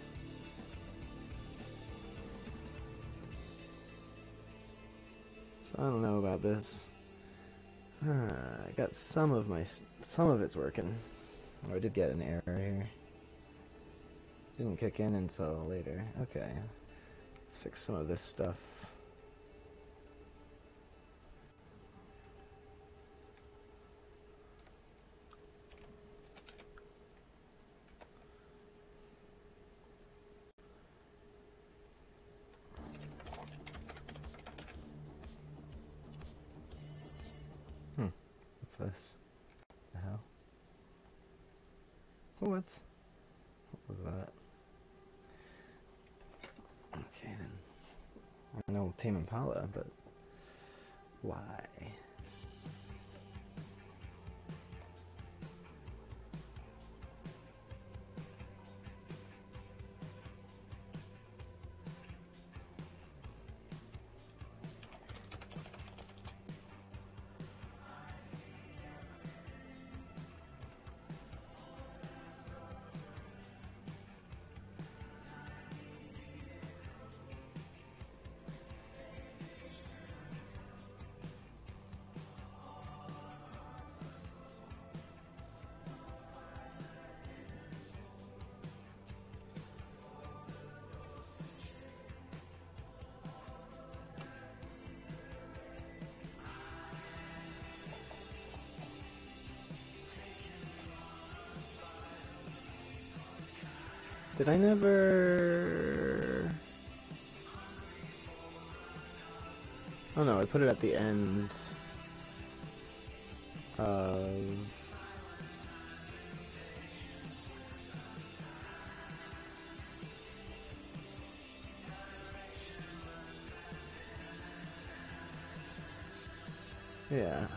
So I don't know about this. I got some of it's working. Oh, I did get an error here. Didn't kick in until later. Okay. Let's fix some of this stuff. What's this? The hell? What? What was that? Okay then. I know Tame Impala, but why? Did I never... Oh no, I put it at the end of... Yeah.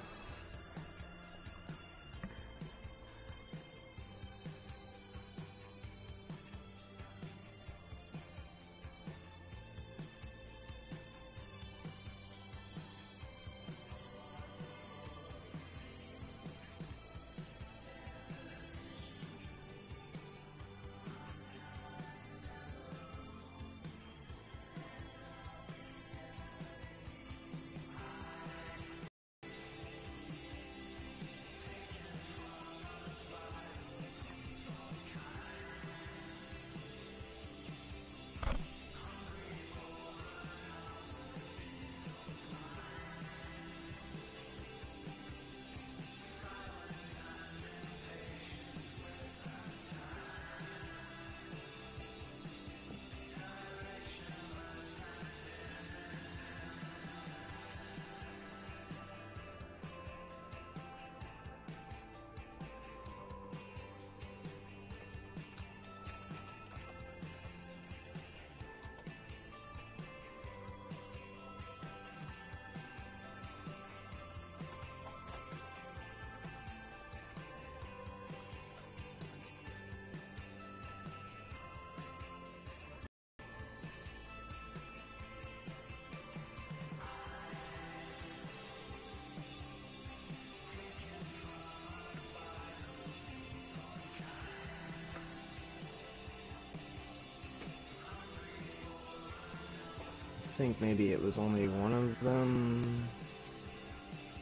I think maybe it was only one of them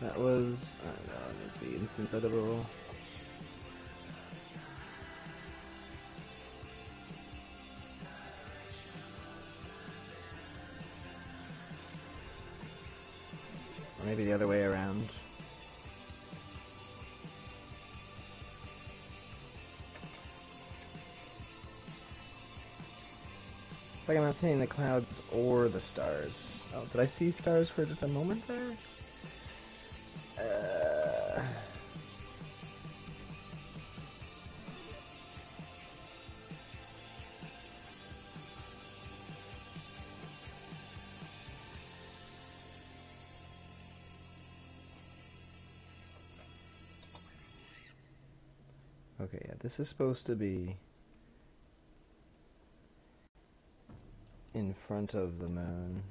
that was... I don't know, it needs to be instance editable. Or maybe the other way around. like I'm not seeing the clouds or the stars. Oh, did I see stars for just a moment there? Okay, yeah, this is supposed to be in front of the moon.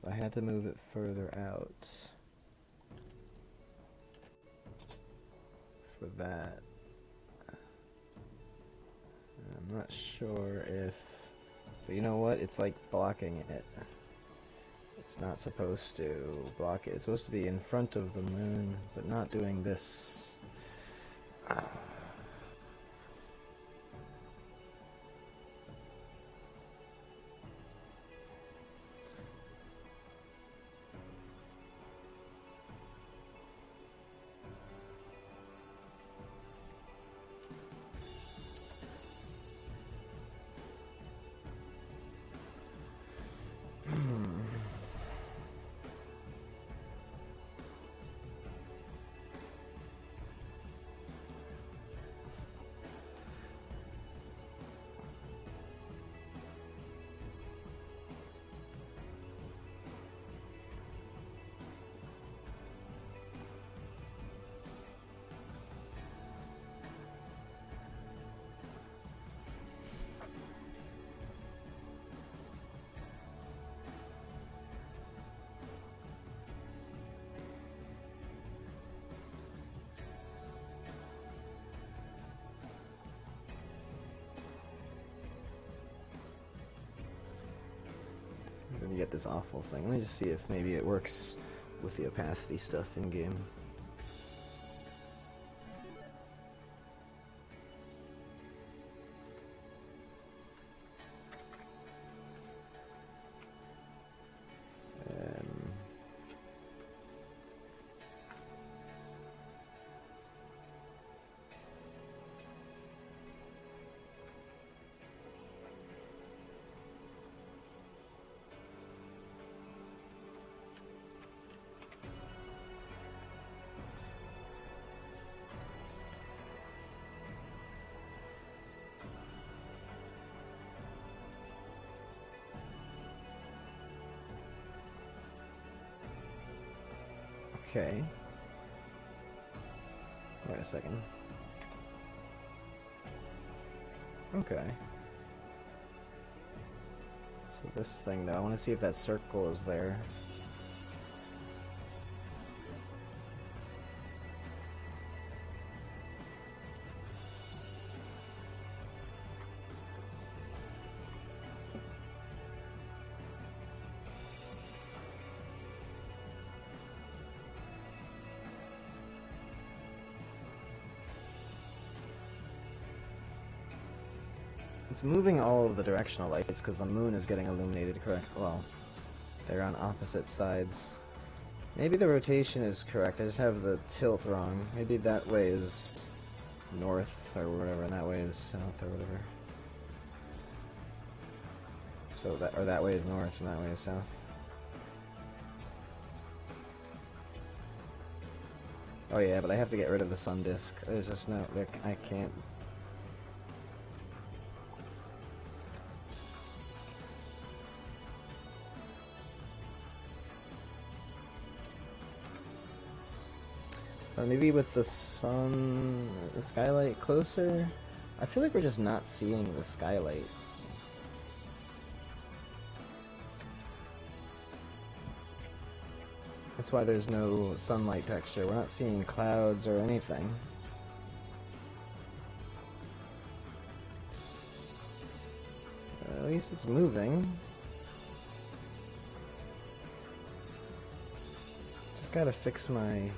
I had to move it further out for that. I'm not sure if... But you know what? It's like blocking it. It's not supposed to block it. It's supposed to be in front of the moon, but not doing this. You get this awful thing. Let me just see if maybe it works with the opacity stuff in game. Okay. Wait a second. Okay. So this thing though, I want to see if that circle is there. It's moving all of the directional lights because the moon is getting illuminated correct. Well, they're on opposite sides. Maybe the rotation is correct. I just have the tilt wrong. Maybe that way is north or whatever, and that way is south or whatever. So that way is north and that way is south. Oh yeah, but I have to get rid of the sun disk. There's just no, like, I can't. Or maybe with the sun, the skylight closer? I feel like we're just not seeing the skylight. That's why there's no sunlight texture. We're not seeing clouds or anything. At least it's moving. Just gotta fix my...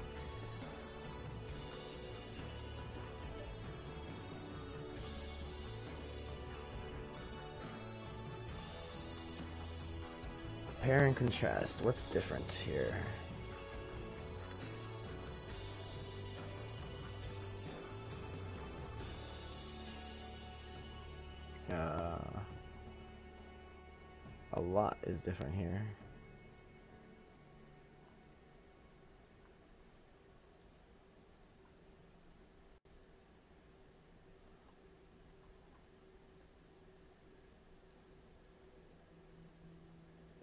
Compare and contrast. What's different here? A lot is different here.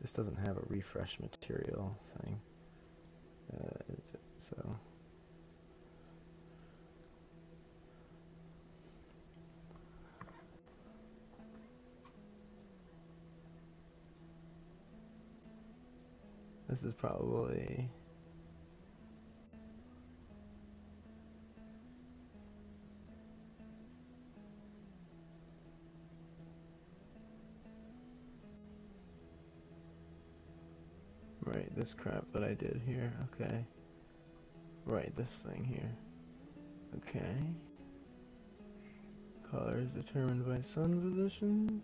This doesn't have a refresh material thing, is it? So this is probably right, this crap that I did here. Okay. Right, this thing here. Okay. Color is determined by sun position.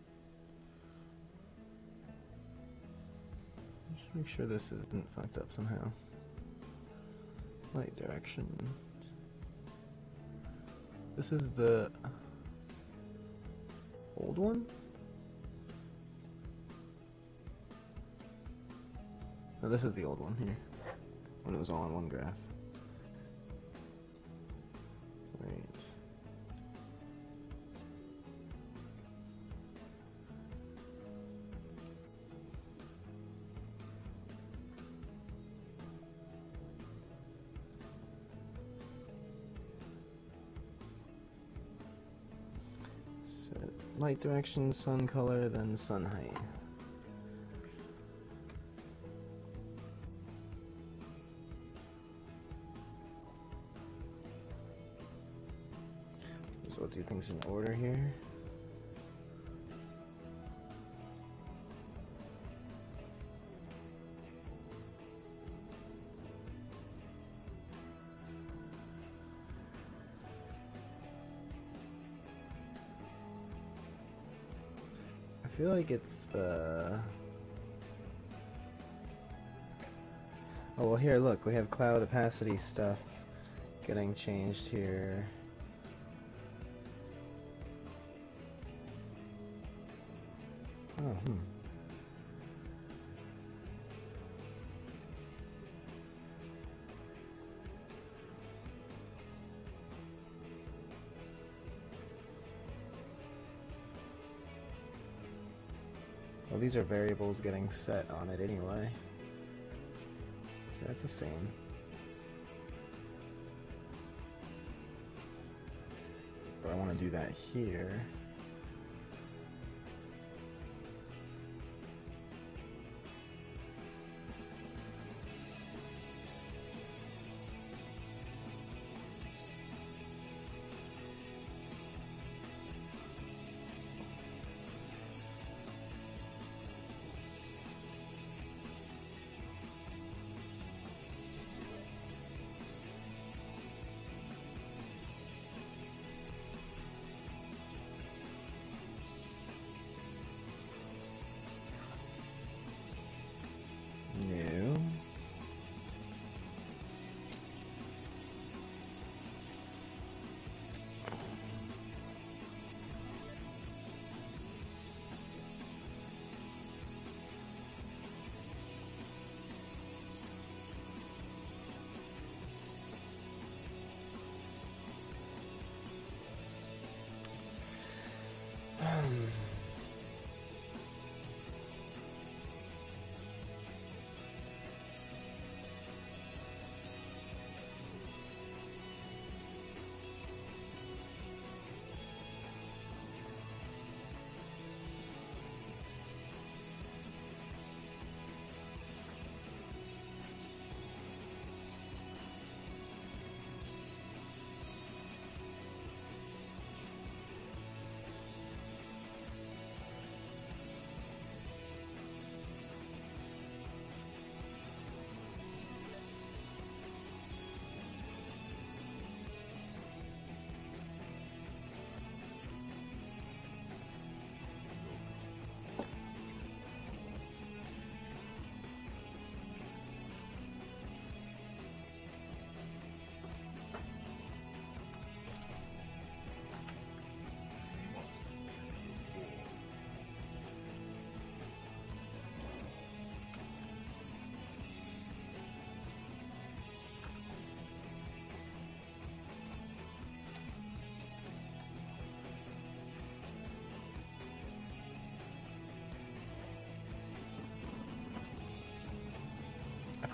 Just make sure this isn't fucked up somehow. Light direction. This is the old one? No, this is the old one here. When it was all on one graph. Right. Set light direction, sun color, then sun height. So we'll do things in order here. I feel like it's the... Oh, well here, look, we have cloud opacity stuff getting changed here. Oh, Well, these are variables getting set on it anyway. That's the same. But I want to do that here.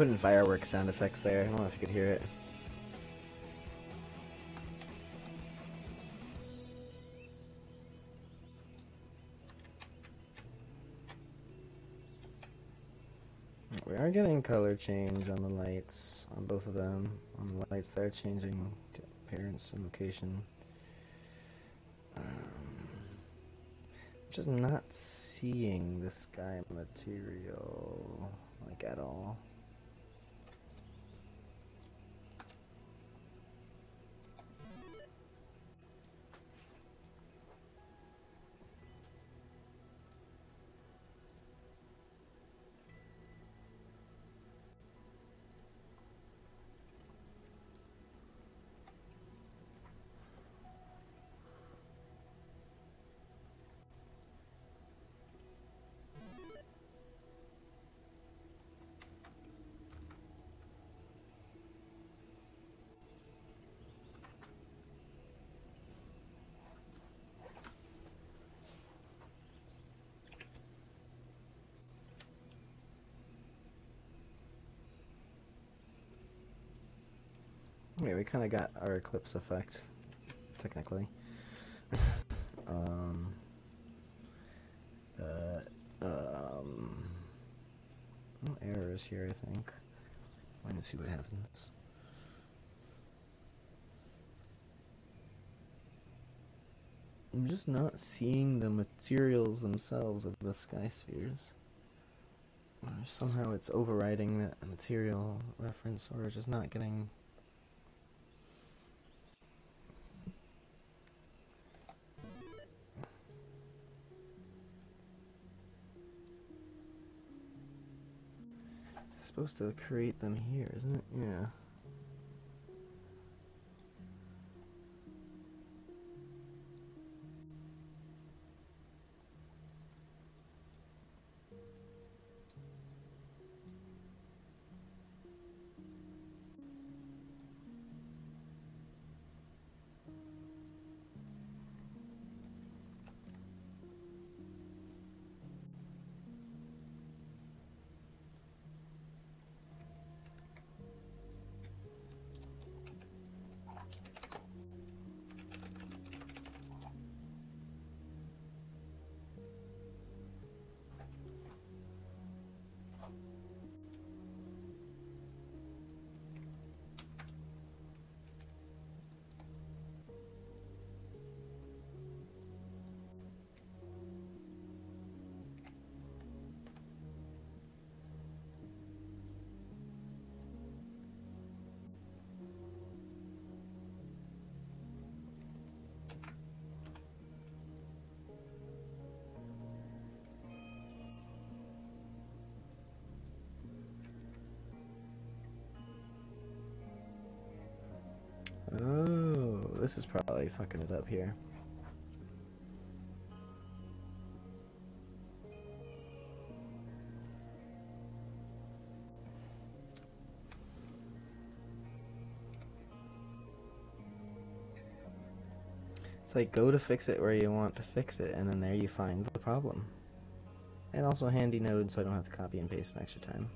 put in fireworks sound effects there. I don't know if you could hear it. We are getting color change on the lights, on both of them. On the lights, they're changing to appearance and location. Just not seeing the sky material, like, at all. Yeah, we kind of got our eclipse effect, technically. No errors here, I think. Let me see what happens. I'm just not seeing the materials themselves of the sky spheres. Or somehow it's overriding that material reference, or just not getting... It's supposed to create them here, isn't it? Yeah. Oh, this is probably fucking it up here. It's like, go to fix it where you want to fix it, and then there you find the problem. And also handy node, so I don't have to copy and paste an extra time.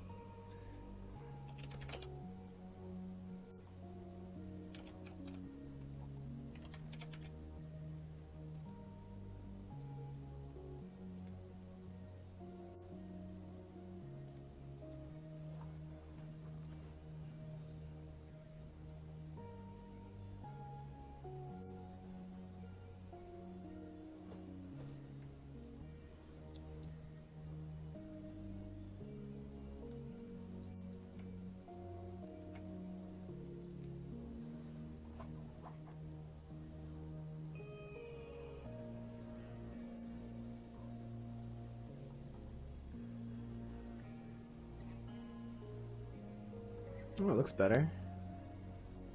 Oh, it looks better.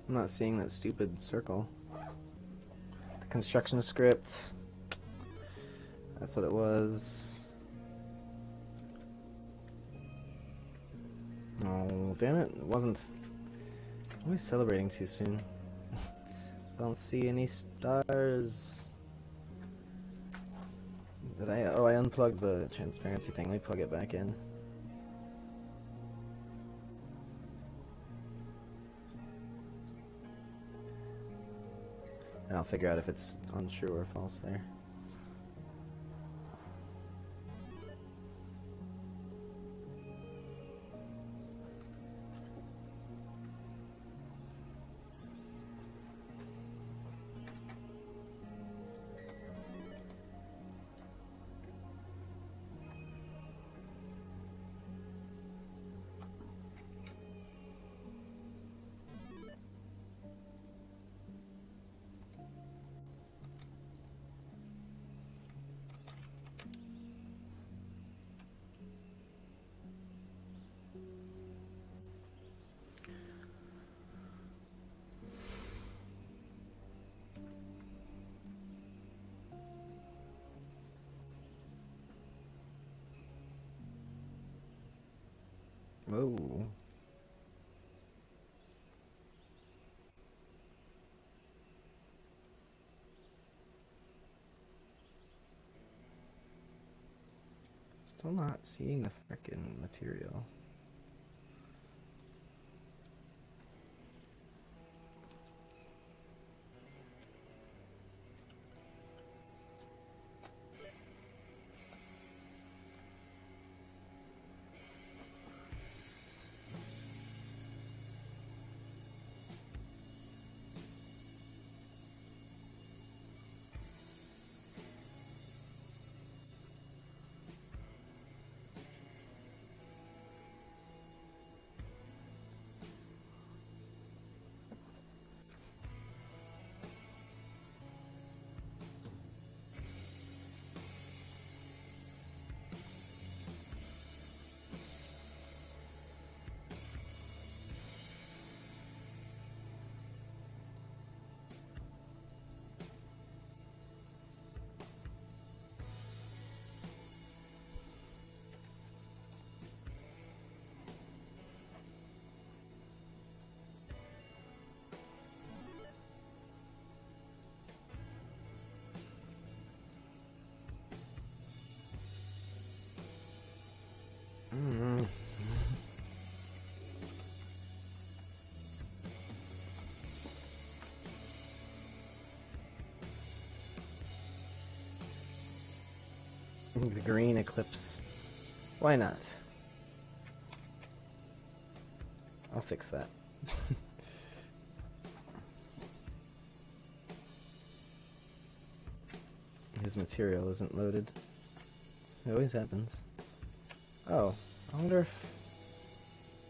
I'm not seeing that stupid circle. The construction script. That's what it was. Oh, damn it. It wasn't... I'm always celebrating too soon. I don't see any stars. Did I... Oh, I unplugged the transparency thing. Let me plug it back in. and I'll figure out if it's on true or false there. Whoa. Still not seeing the frickin' material. The green eclipse. Why not? I'll fix that. His material isn't loaded. It always happens. Oh, I wonder if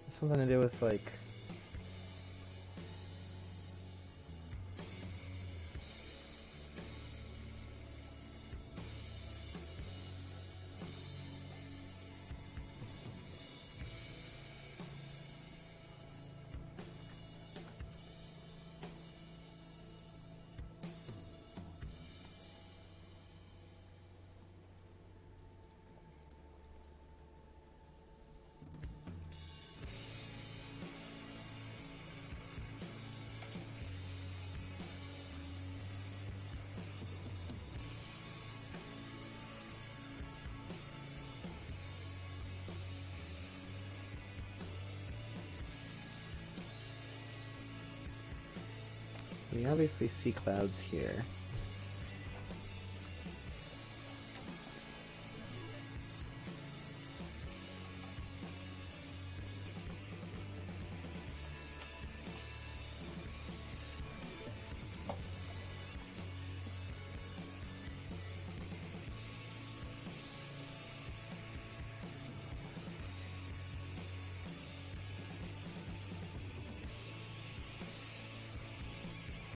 it's something to do with, like... We obviously see clouds here.